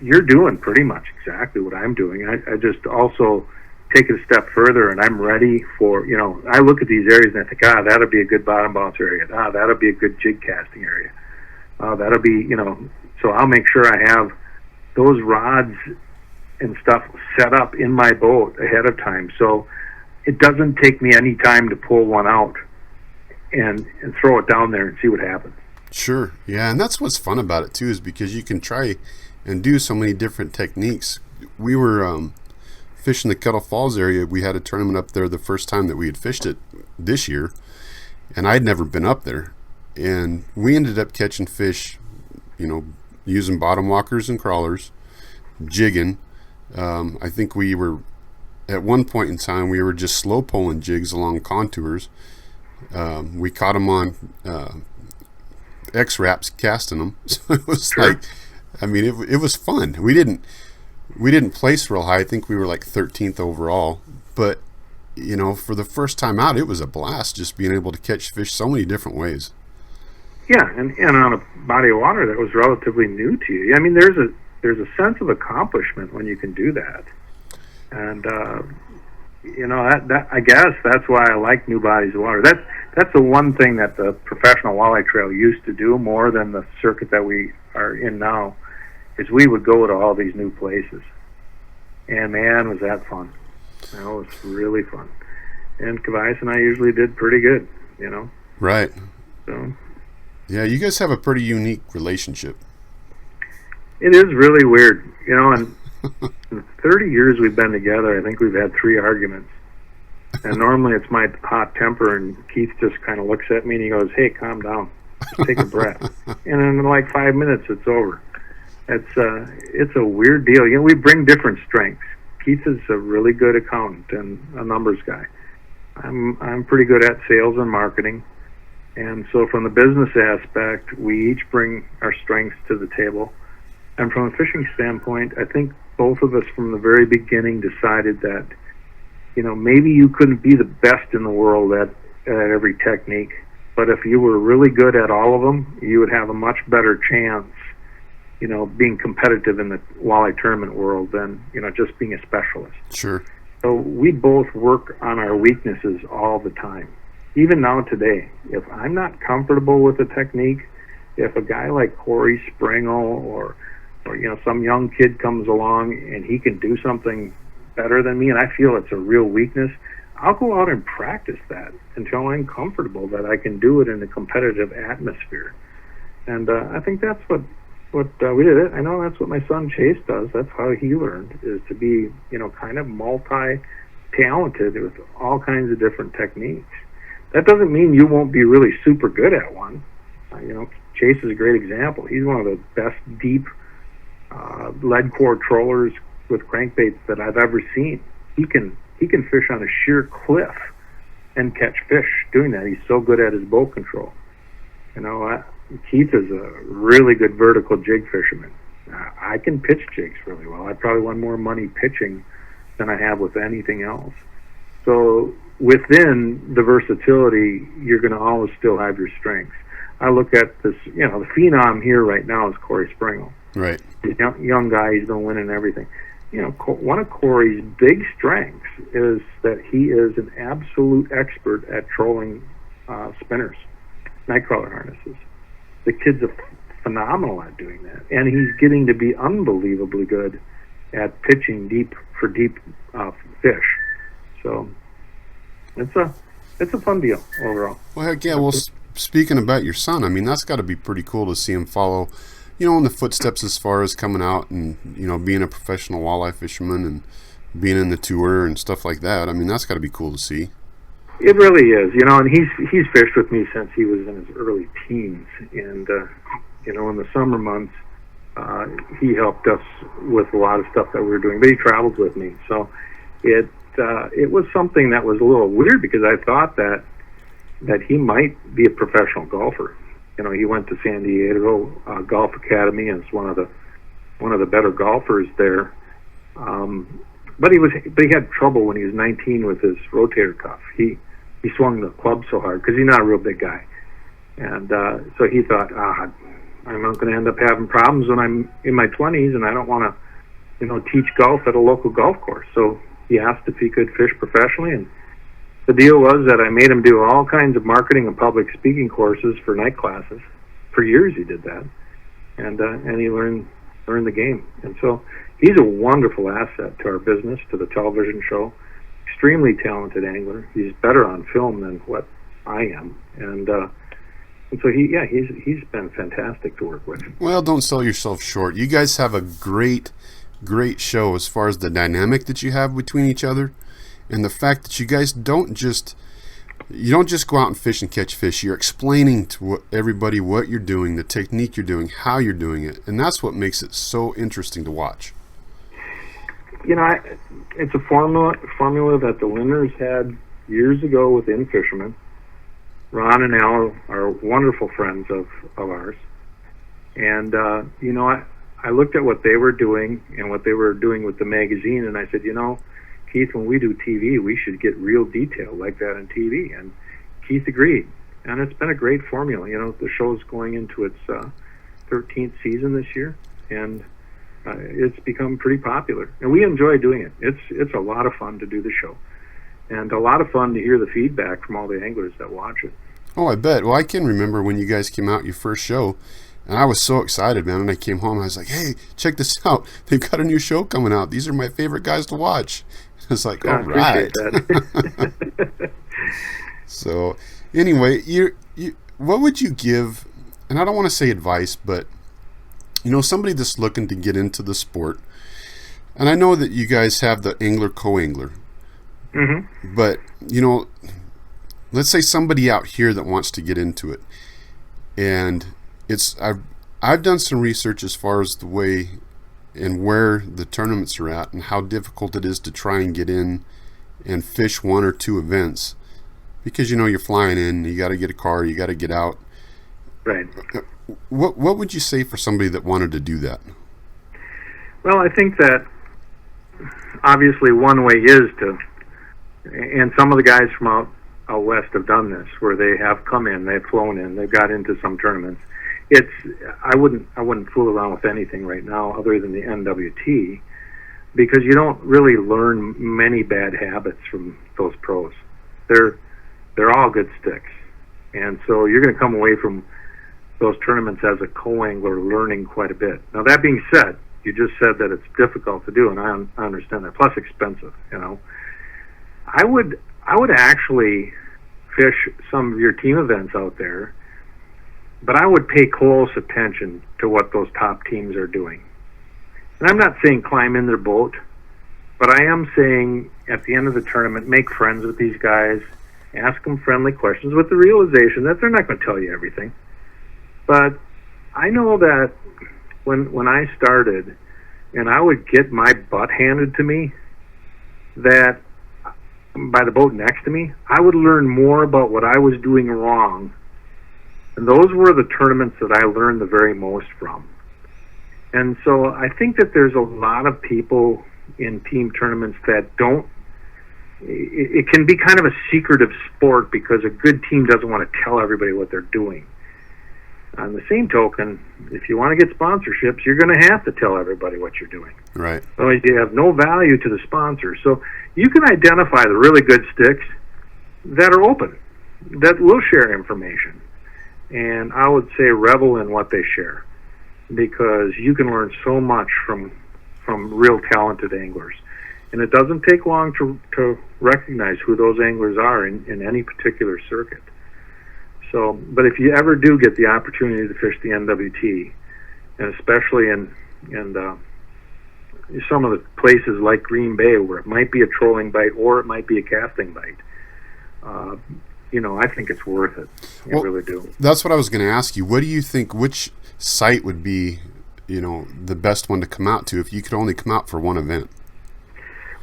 you're doing pretty much exactly what I'm doing. I just also take it a step further and I'm ready for, I look at these areas and I think, that'll be a good bottom bounce area. That'll be a good jig casting area. That'll be, so I'll make sure I have those rods and stuff set up in my boat ahead of time. So it doesn't take me any time to pull one out and throw it down there and see what happens. Sure. Yeah. And that's what's fun about it too, is because you can try and do so many different techniques. We were, fishing the Kettle Falls area. We had a tournament up there the first time that we had fished it this year, and I'd never been up there. And we ended up catching fish, using bottom walkers and crawlers, jigging. I think we were, at one point in time, we were just slow pulling jigs along contours. We caught them on X-Wraps casting them. So it was sure. It was fun. We didn't place real high. I think we were like 13th overall. But, for the first time out, it was a blast just being able to catch fish so many different ways. Yeah, and on a body of water that was relatively new to you. There's a sense of accomplishment when you can do that. And, that I guess that's why I like new bodies of water. That's the one thing that the professional walleye trail used to do more than the circuit that we are in now. Is we would go to all these new places, and man, was that fun! It was really fun, and Kavais and I usually did pretty good, Right. So, yeah, you guys have a pretty unique relationship. It is really weird, and in the 30 years we've been together, I think we've had 3 arguments, and normally it's my hot temper, and Keith just kind of looks at me and he goes, "Hey, calm down, just take a breath," and in like 5 minutes it's over. It's a weird deal. We bring different strengths. Keith is a really good accountant and a numbers guy. I'm pretty good at sales and marketing, and so from the business aspect, we each bring our strengths to the table. And from a fishing standpoint, I think both of us from the very beginning decided that, maybe you couldn't be the best in the world at every technique, but if you were really good at all of them, you would have a much better chance being competitive in the walleye tournament world than, just being a specialist. Sure. So we both work on our weaknesses all the time. Even now today, if I'm not comfortable with a technique, if a guy like Corey Springle or some young kid comes along and he can do something better than me and I feel it's a real weakness, I'll go out and practice that until I'm comfortable that I can do it in a competitive atmosphere. And I think that's what we did. I know that's what my son Chase does. That's how he learned, is to be, kind of multi-talented with all kinds of different techniques. That doesn't mean you won't be really super good at one. Chase is a great example. He's one of the best deep lead core trollers with crankbaits that I've ever seen. He can fish on a sheer cliff and catch fish doing that. He's so good at his boat control. Keith is a really good vertical jig fisherman. I can pitch jigs really well. I probably won more money pitching than I have with anything else. So within the versatility, you're going to always still have your strengths. I look at this, the phenom here right now is Corey Springle. Right. He's a young guy. He's been winning everything. One of Corey's big strengths is that he is an absolute expert at trolling spinners, nightcrawler harnesses. The kid's phenomenal at doing that, and he's getting to be unbelievably good at pitching deep fish. So it's a fun deal overall. Well, heck yeah. Well, speaking about your son, that's got to be pretty cool to see him follow, in the footsteps as far as coming out and being a professional walleye fisherman and being in the tour and stuff like that. That's got to be cool to see. It really is, and he's fished with me since he was in his early teens, and in the summer months, he helped us with a lot of stuff that we were doing, but he traveled with me, so it was something that was a little weird because I thought that he might be a professional golfer. He went to San Diego Golf Academy and is one of the better golfers there. But he had trouble when he was 19 with his rotator cuff. He swung the club so hard because he's not a real big guy, and so he thought, I'm not going to end up having problems when I'm in my 20s, and I don't want to, teach golf at a local golf course. So he asked if he could fish professionally, and the deal was that I made him do all kinds of marketing and public speaking courses for night classes. For years he did that, and he learned the game. And so he's a wonderful asset to our business, to the television show. Extremely talented angler. He's better on film than what I am, and so he's been fantastic to work with. Well, don't sell yourself short. You guys have a great show as far as the dynamic that you have between each other, and the fact that you guys don't just go out and fish and catch fish. You're explaining to everybody what you're doing, the technique you're doing, how you're doing it, and that's what makes it so interesting to watch. It's a formula that the Lindners had years ago with in-fishermen. Ron and Al are wonderful friends of ours. And, I looked at what they were doing and what they were doing with the magazine, and I said, Keith, when we do TV, we should get real detail like that on TV. And Keith agreed. And it's been a great formula. The show's going into its 13th season this year, and it's become pretty popular. And we enjoy doing it. It's a lot of fun to do the show, and a lot of fun to hear the feedback from all the anglers that watch it. Oh, I bet. Well, I can remember when you guys came out your first show, and I was so excited, man. And I came home and I was like, hey, check this out. They've got a new show coming out. These are my favorite guys to watch. It's like, all right. So, anyway, what would you give, and I don't want to say advice, but, somebody that's looking to get into the sport, and I know that you guys have the angler, co-angler, mm-hmm. but, let's say somebody out here that wants to get into it, and I've done some research as far as the way and where the tournaments are at and how difficult it is to try and get in and fish one or two events, because you're flying in, you got to get a car, you got to get out. Right. What would you say for somebody that wanted to do that? Well, I think that obviously one way is to, and some of the guys from out west have done this, where they have come in, they've flown in, they've got into some tournaments. I wouldn't fool around with anything right now other than the NWT, because you don't really learn many bad habits from those pros. They're all good sticks, and so you're going to come away from those tournaments as a co-angler learning quite a bit. Now, that being said, you just said that it's difficult to do, and I understand that. Plus, expensive. I would actually fish some of your team events out there, but I would pay close attention to what those top teams are doing. And I'm not saying climb in their boat, but I am saying at the end of the tournament, make friends with these guys, ask them friendly questions with the realization that they're not going to tell you everything. But I know that when I started and I would get my butt handed to me, that by the boat next to me, I would learn more about what I was doing wrong. And those were the tournaments that I learned the very most from. And so I think that there's a lot of people in team tournaments that don't, it can be kind of a secretive sport because a good team doesn't want to tell everybody what they're doing. On the same token, if you want to get sponsorships, you're going to have to tell everybody what you're doing. Right. Otherwise, you have no value to the sponsor. So you can identify the really good sticks that are open, that will share information. And I would say revel in what they share, because you can learn so much from real talented anglers. And it doesn't take long to recognize who those anglers are in any particular circuit. So, but if you ever do get the opportunity to fish the NWT, and especially in some of the places like Green Bay, where it might be a trolling bite or it might be a casting bite, I think it's worth it. I really do. That's what I was going to ask you. What do you think, which site would be, the best one to come out to if you could only come out for one event?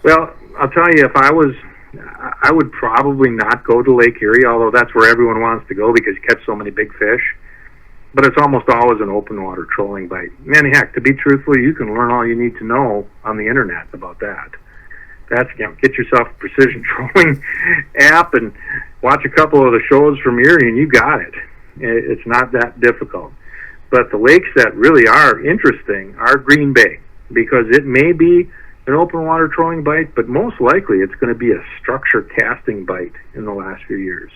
Well, I'll tell you, I would probably not go to Lake Erie, although that's where everyone wants to go because you catch so many big fish. But it's almost always an open water trolling bite. And heck, to be truthful, you can learn all you need to know on the internet about that. That's, get yourself a precision trolling app and watch a couple of the shows from Erie and you got it. It's not that difficult. But the lakes that really are interesting are Green Bay, because it may be an open water trolling bite, but most likely it's going to be a structure casting bite in the last few years.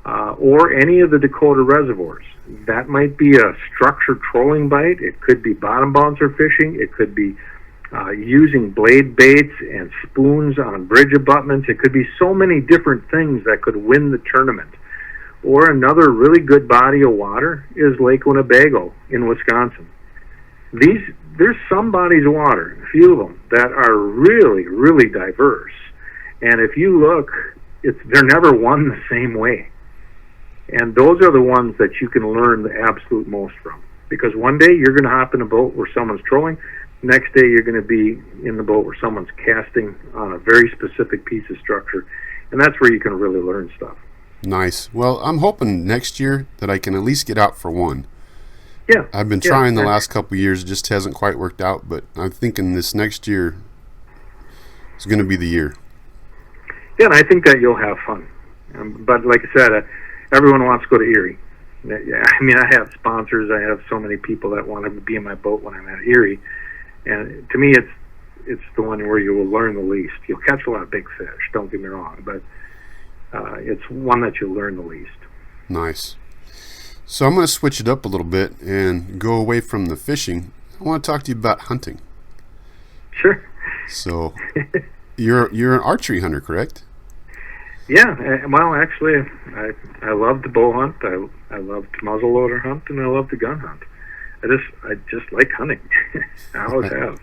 Or any of the Dakota reservoirs. That might be a structure trolling bite. It could be bottom bouncer fishing. It could be using blade baits and spoons on bridge abutments. It could be so many different things that could win the tournament. Or another really good body of water is Lake Winnebago in Wisconsin. There's some bodies of water, a few of them, that are really, really diverse. And if you look, they're never one the same way. And those are the ones that you can learn the absolute most from. Because one day you're going to hop in a boat where someone's trolling. Next day you're going to be in the boat where someone's casting on a very specific piece of structure. And that's where you can really learn stuff. Nice. Well, I'm hoping next year that I can at least get out for one. Yeah. I've been trying the last couple of years. It just hasn't quite worked out. But I'm thinking this next year is going to be the year. Yeah, and I think that you'll have fun. But like I said, everyone wants to go to Erie. I mean, I have sponsors. I have so many people that want to be in my boat when I'm at Erie. And to me, it's the one where you will learn the least. You'll catch a lot of big fish, don't get me wrong, but it's one that you'll learn the least. Nice. So I'm going to switch it up a little bit and go away from the fishing. I want to talk to you about hunting. Sure. So you're an archery hunter, correct? Yeah, well, actually, I love to bow hunt. I love to muzzleloader hunt, and I love to gun hunt. I just like hunting. I always have.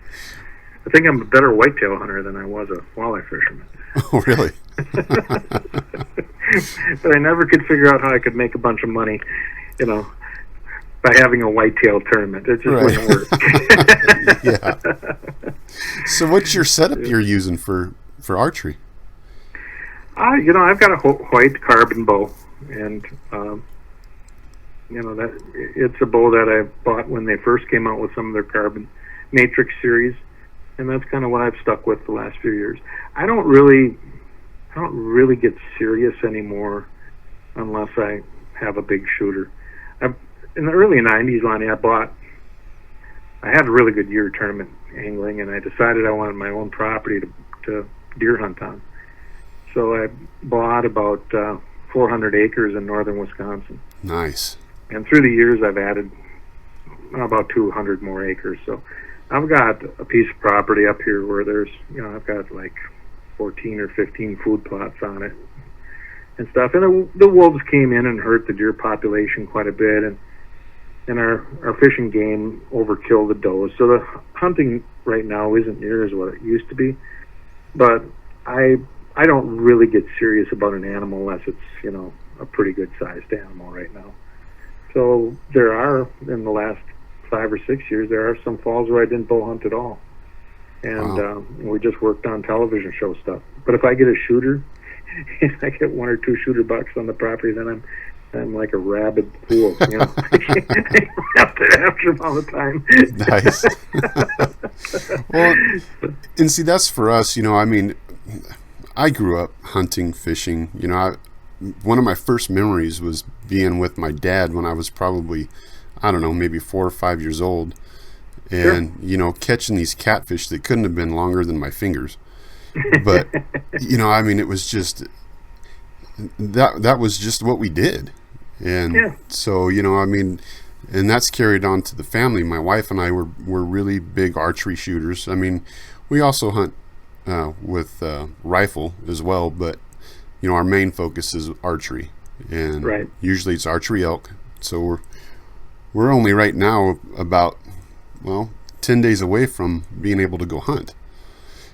I think I'm a better whitetail hunter than I was a walleye fisherman. Oh, really? But I never could figure out how I could make a bunch of money, by having a whitetail tournament. It just wouldn't work. Yeah. So what's your setup you're using for archery? I've got a white carbon bow, and that it's a bow that I bought when they first came out with some of their carbon matrix series, and that's kind of what I've stuck with the last few years. I don't really get serious anymore unless I have a big shooter. In the early 90s, Lonnie, I had a really good year tournament angling, and I decided I wanted my own property to deer hunt on. So I bought about 400 acres in northern Wisconsin. Nice. And through the years, I've added about 200 more acres. So I've got a piece of property up here where there's, I've got like 14 or 15 food plots on it and stuff. And the wolves came in and hurt the deer population quite a bit, and our fishing game overkilled the does. So the hunting right now isn't near as what it used to be. But I don't really get serious about an animal unless it's, a pretty good sized animal right now. So there are, in the last 5 or 6 years, there are some falls where I didn't bow hunt at all. And wow. We just worked on television show stuff. But if I get a shooter, if I get 1 or 2 shooter bucks on the property, then I'm like a rabid fool. I have to after them all the time. Nice. Well, and see, that's for us, I grew up hunting, fishing. One of my first memories was being with my dad when I was probably, maybe 4 or 5 years old. And, sure. Catching these catfish that couldn't have been longer than my fingers. But, it was just, that was just what we did. And yeah. So, and that's carried on to the family. My wife and I were really big archery shooters. We also hunt with rifle as well, but our main focus is archery, and right. Usually it's archery elk. So we're only right now about 10 days away from being able to go hunt.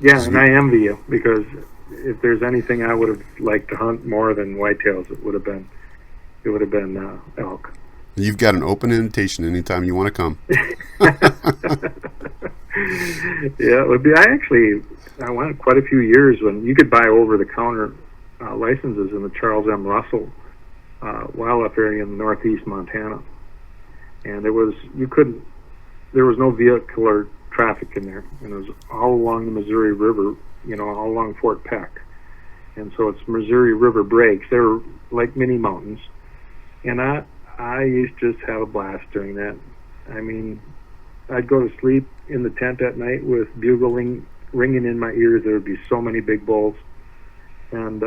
Yeah, and I envy you, because if there's anything I would have liked to hunt more than whitetails, it would have been elk. You've got an open invitation anytime you want to come. Yeah, it would be. I went quite a few years when you could buy over-the-counter licenses in the Charles M. Russell wildlife area in northeast Montana, and there was no vehicular traffic in there, and it was all along the Missouri River, all along Fort Peck, and so it's Missouri River breaks. They were like mini mountains, and I used to just have a blast doing that. I'd go to sleep in the tent at night with bugling ringing in my ears. There would be so many big bulls, and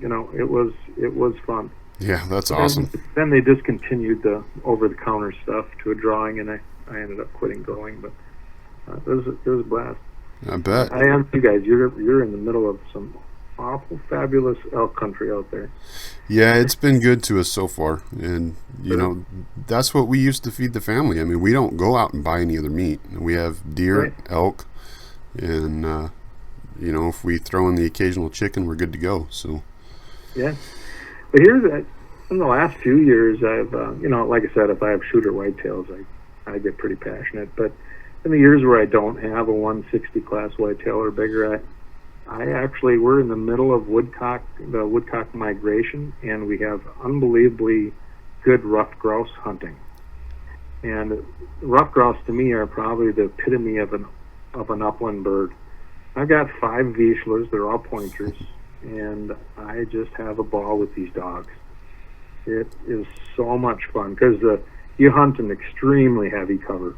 it was fun. Yeah, that's awesome. And then they discontinued the over-the-counter stuff to a drawing, and I ended up quitting going. But it was a blast. I bet. I am you guys. You're in the middle of some awful fabulous elk country out there. Yeah, it's been good to us so far, and that's what we used to feed the family. I mean, we don't go out and buy any other meat. We have deer, Right. elk, and if we throw in the occasional chicken, we're good to go. So Yeah, but here's in the last few years, I've like I said, if I have shooter whitetails, I get pretty passionate. But in the years where I don't have a 160 class whitetail or bigger, we're in the middle of the woodcock migration, and we have unbelievably good ruffed grouse hunting. And ruffed grouse to me are probably the epitome of an upland bird. I've got 5 Vizslas, they're all pointers, and I just have a ball with these dogs. It is so much fun because you hunt in extremely heavy cover.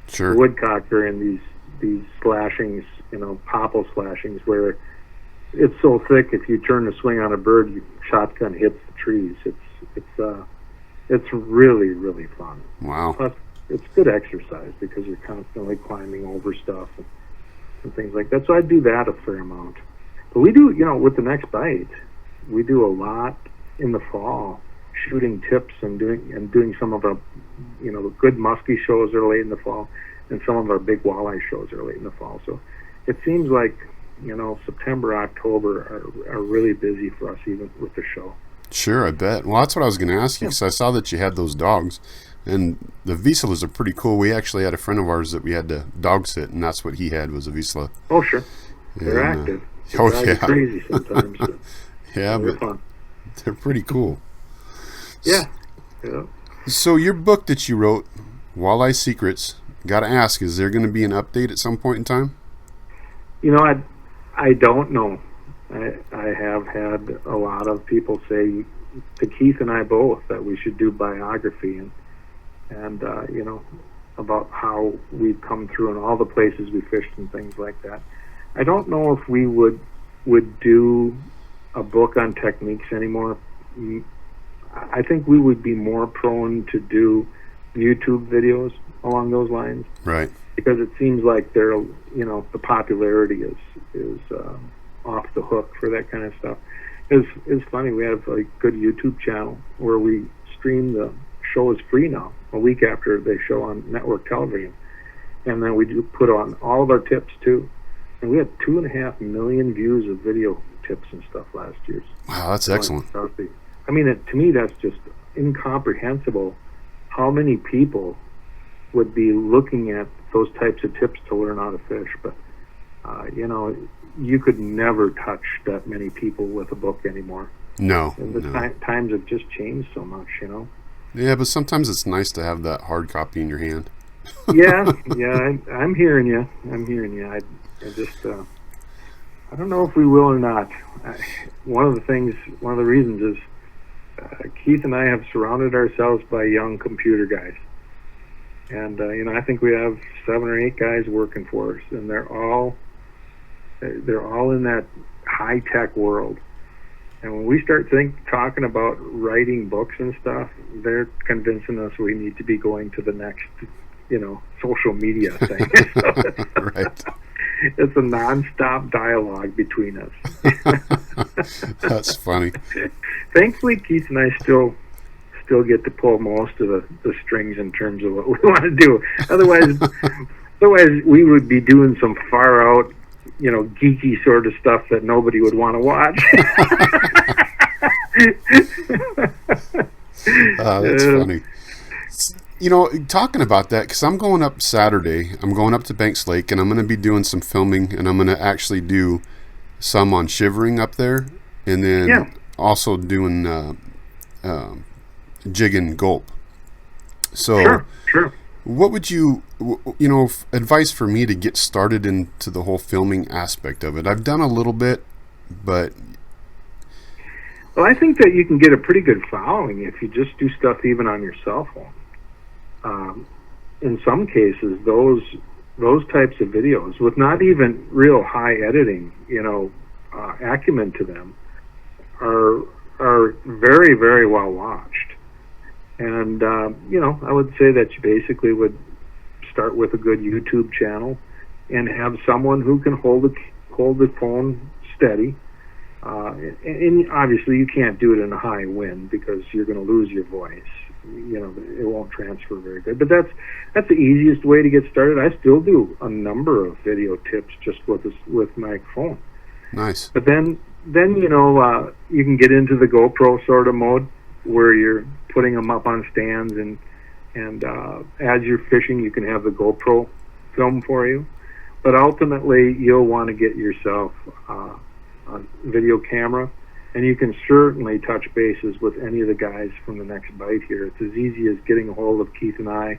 sure. The woodcock are in these slashings, popple slashings, where it's so thick if you turn the swing on a bird, your shotgun hits the trees. It's really, really fun. Wow. Plus, it's good exercise because you're constantly climbing over stuff and things like that. So I do that a fair amount. But we do, with the next bite, we do a lot in the fall, shooting tips and doing some of our, the good muskie shows are late in the fall, and some of our big walleye shows are late in the fall. So it seems like, September, October are really busy for us, even with the show. Sure, I bet. Well, that's what I was going to ask you, because I saw that you had those dogs, and the Vizslas are pretty cool. We actually had a friend of ours that we had to dog sit, and that's what he had was a Vizsla. Oh, sure. They're active. Oh, They're yeah. crazy sometimes. But Yeah, they're but fun. they're pretty cool. Yeah. Yeah. So your book that you wrote, Walleye Secrets, got to ask, is there going to be an update at some point in time? I don't know. I have had a lot of people say to Keith and I both that we should do biography and about how we've come through and all the places we fished and things like that. I don't know if we would do a book on techniques anymore. I think we would be more prone to do YouTube videos along those lines. Right. Because it seems like the popularity is off the hook for that kind of stuff. It's funny, we have a good YouTube channel where we stream the show is free now, a week after they show on network television. And then we do put on all of our tips too. And we had 2.5 million views of video tips and stuff last year. Wow, that's excellent. I mean, to me, that's just incomprehensible how many people would be looking at those types of tips to learn how to fish. But, you could never touch that many people with a book anymore. No. And the times have just changed so much, Yeah, but sometimes it's nice to have that hard copy in your hand. Yeah, I'm hearing you. I just, I don't know if we will or not. One of the reasons is Keith and I have surrounded ourselves by young computer guys. And, I think we have 7 or 8 guys working for us, and they're all in that high-tech world. And when we start talking about writing books and stuff, they're convincing us we need to be going to the next, social media thing. Right. It's a nonstop dialogue between us. That's funny. Thankfully, Keith and I still get to pull most of the strings in terms of what we want to do. Otherwise, we would be doing some far out, geeky sort of stuff that nobody would want to watch. That's funny. Talking about that, because I'm going up Saturday. I'm going up to Banks Lake, and I'm going to be doing some filming, and I'm going to actually do some on shivering up there, and then also doing jig and gulp. So, Sure. What would you advice for me to get started into the whole filming aspect of it? I've done a little bit, but... Well, I think that you can get a pretty good following if you just do stuff even on your cell phone. In some cases, those those types of videos with not even real high editing, acumen to them, are very, very well watched. And I would say that you basically would start with a good YouTube channel and have someone who can hold the phone steady. And obviously you can't do it in a high wind because you're going to lose your voice. It won't transfer very good. But that's the easiest way to get started. I still do a number of video tips just with my phone. Nice. But then you can get into the GoPro sort of mode where you're putting them up on stands, and as you're fishing, you can have the GoPro film for you. But ultimately, you'll want to get yourself a video camera, and you can certainly touch bases with any of the guys from the Next Bite here. It's as easy as getting a hold of Keith and I.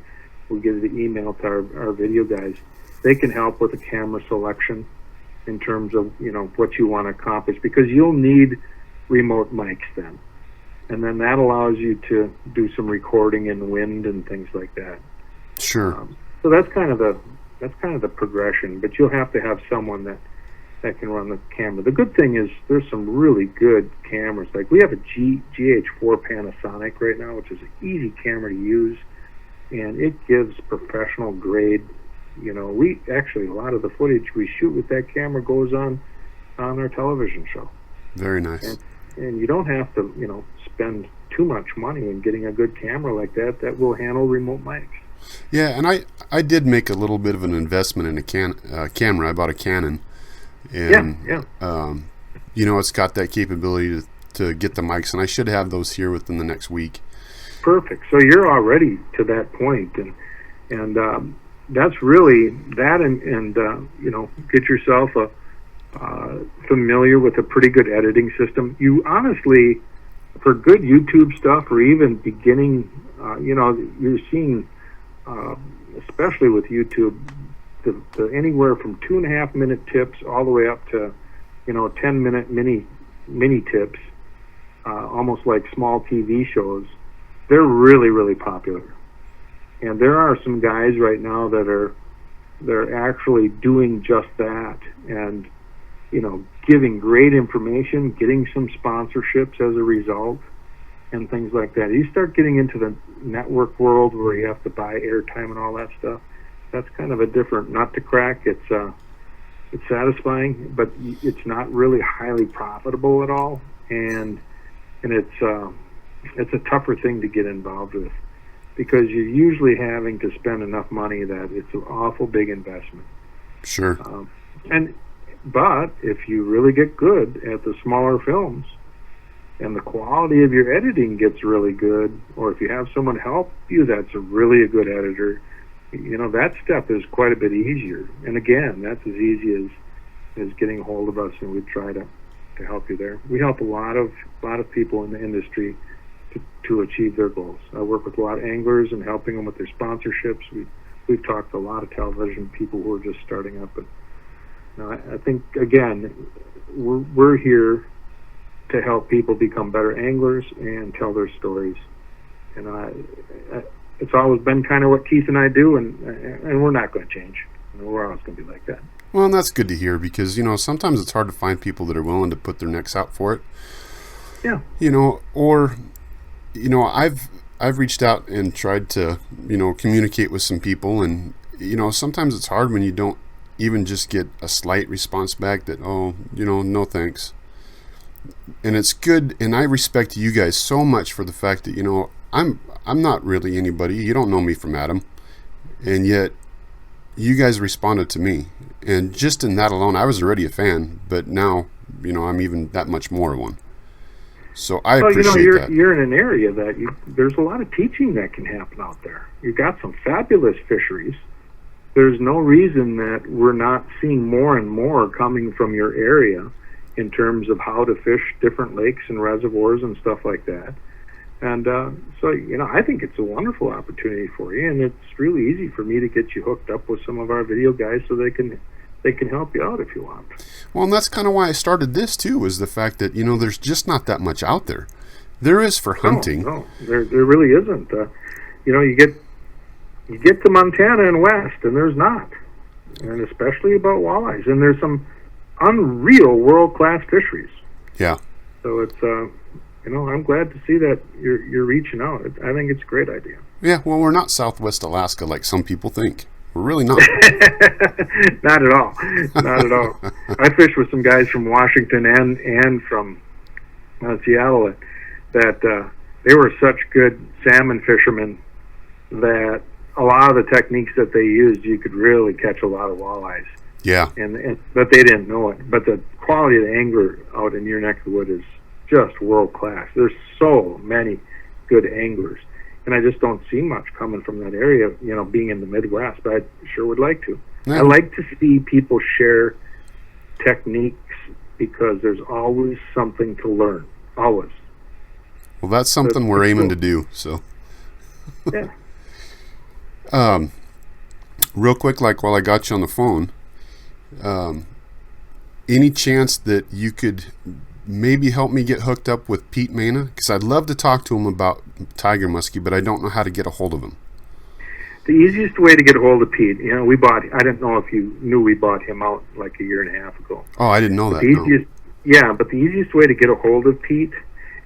We'll give the email to our video guys. They can help with the camera selection in terms of what you want to accomplish, because you'll need remote mics then, and then that allows you to do some recording in wind and things like that. Sure. So that's kind of the progression, but you'll have to have someone that can run the camera. The good thing is there's some really good cameras. Like we have a GH4 Panasonic right now, which is an easy camera to use, and it gives professional grade. We actually, a lot of the footage we shoot with that camera goes on our television show. Very nice. And you don't have to, spend too much money in getting a good camera like that will handle remote mics. Yeah, and I did make a little bit of an investment in a camera. I bought a Canon. And, it's got that capability to get the mics, and I should have those here within the next week. Perfect. So you're already to that point, and that's really that, and get yourself familiar with a pretty good editing system. You honestly, for good YouTube stuff, or even beginning, you're seeing, especially with YouTube, the anywhere from 2.5 minute tips all the way up to 10-minute mini tips, almost like small TV shows. They're really, really popular, and there are some guys right now they're actually doing just that, and giving great information, getting some sponsorships as a result, and things like that. You start getting into the network world where you have to buy airtime and all that stuff. That's kind of a different nut to crack. It's satisfying, but it's not really highly profitable at all, and it's a tougher thing to get involved with, because you're usually having to spend enough money that it's an awful big investment. Sure. But if you really get good at the smaller films, and the quality of your editing gets really good, or if you have someone help you that's really a good editor, that step is quite a bit easier. And again, that's as easy as getting a hold of us, and we try to help you there. We help a lot of people in the industry to achieve their goals. I work with a lot of anglers and helping them with their sponsorships. We've talked to a lot of television people who are just starting up, but I think again we're here to help people become better anglers and tell their stories. And it's always been kind of what Keith and I do, and we're not going to change. We're always going to be like that. Well, and that's good to hear, because sometimes it's hard to find people that are willing to put their necks out for it. Yeah. I've reached out and tried to communicate with some people, and sometimes it's hard when you don't even just get a slight response back that no thanks. And it's good, and I respect you guys so much for the fact that I'm not really anybody. You don't know me from Adam, and yet you guys responded to me, and just in that alone, I was already a fan, but now I'm even that much more one. So I appreciate that. You're in an area that there's a lot of teaching that can happen out there. You've got some fabulous fisheries. There's no reason that we're not seeing more and more coming from your area in terms of how to fish different lakes and reservoirs and stuff like that. And so I think it's a wonderful opportunity for you, and it's really easy for me to get you hooked up with some of our video guys so they can help you out if you want. Well, and that's kind of why I started this too, was the fact that there's just not that much out there. There is for hunting. No, there really isn't. You get to Montana and west, and there's not. and especially about walleyes. And there's some unreal world-class fisheries. Yeah. So it's, I'm glad to see that you're reaching out. I think it's a great idea. Yeah, well, we're not Southwest Alaska like some people think. We're really not. Not at all. Not at all. I fished with some guys from Washington and from Seattle that they were such good salmon fishermen that a lot of the techniques that they used, you could really catch a lot of walleyes. Yeah. But they didn't know it. But the quality of the angler out in your neck of the wood is just world class. There's so many good anglers, and I just don't see much coming from that area, being in the Midwest, but I sure would like to. Yeah. I like to see people share techniques because there's always something to learn. Always. Well, that's something we're aiming to do, so. Yeah. Real quick, while I got you on the phone, any chance that you could maybe help me get hooked up with Pete Mena? Because I'd love to talk to him about tiger muskie, but I don't know how to get a hold of him. The easiest way to get a hold of Pete, I didn't know if you knew we bought him out like a year and a half ago. Oh, I didn't know that. But the easiest way to get a hold of Pete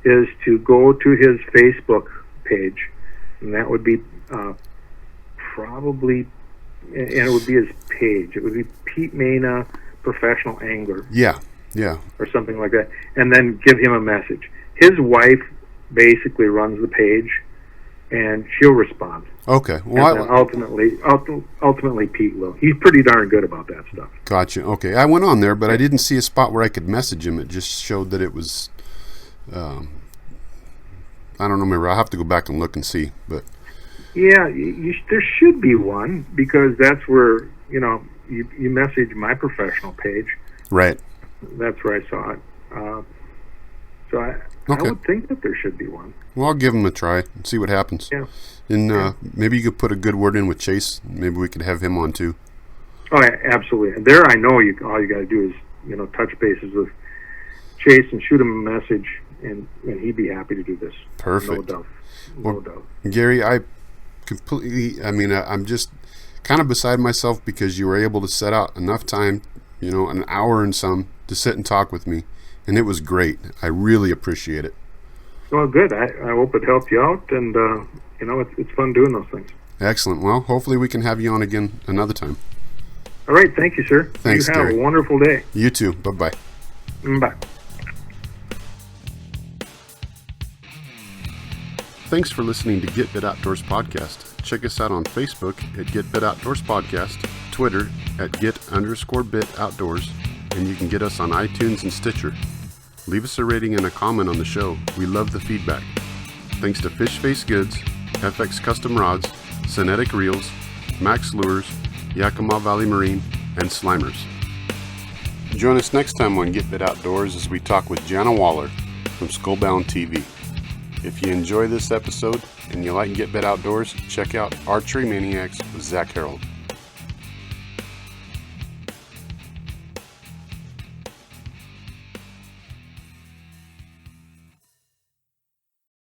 is to go to his Facebook page, and that would be probably, and it would be his page. It would be Pete Mena, Professional Angler. Yeah. Or something like that, and then give him a message. His wife basically runs the page, and she'll respond. Okay. Well, and ultimately Pete will. He's pretty darn good about that stuff. Gotcha. Okay. I went on there, but I didn't see a spot where I could message him. It just showed that it was, I don't know, maybe I'll have to go back and look and see. But yeah, there should be one, because that's where, you message my professional page. Right. That's where I saw it. I would think that there should be one. Well, I'll give him a try and see what happens. Yeah. And maybe you could put a good word in with Chase. Maybe we could have him on too. Oh, yeah, absolutely. And there, I know all you got to do is touch bases with Chase and shoot him a message, and he'd be happy to do this. Perfect. No doubt. Gary, I'm just kind of beside myself because you were able to set out enough time, an hour and some, to sit and talk with me, and it was great. I really appreciate it. Well, good. I hope it helped you out, and it's fun doing those things. Excellent. Well, hopefully we can have you on again another time. All right. Thank you, sir. Thanks, Gary. You have a wonderful day. You too. Bye-bye. Bye. Thanks for listening to Get Bit Outdoors Podcast. Check us out on Facebook at Get Bit Outdoors Podcast, Twitter at Get_Bit Outdoors, and you can get us on iTunes and Stitcher. Leave us a rating and a comment on the show. We love the feedback. Thanks to Fish Face Goods, FX Custom Rods, Cinetic Reels, Max Lures, Yakima Valley Marine, and Slimers. Join us next time on Get Bit Outdoors as we talk with Jana Waller from Skullbound TV. If you enjoy this episode and you like Get Bit Outdoors, check out Archery Maniacs with Zach Harold.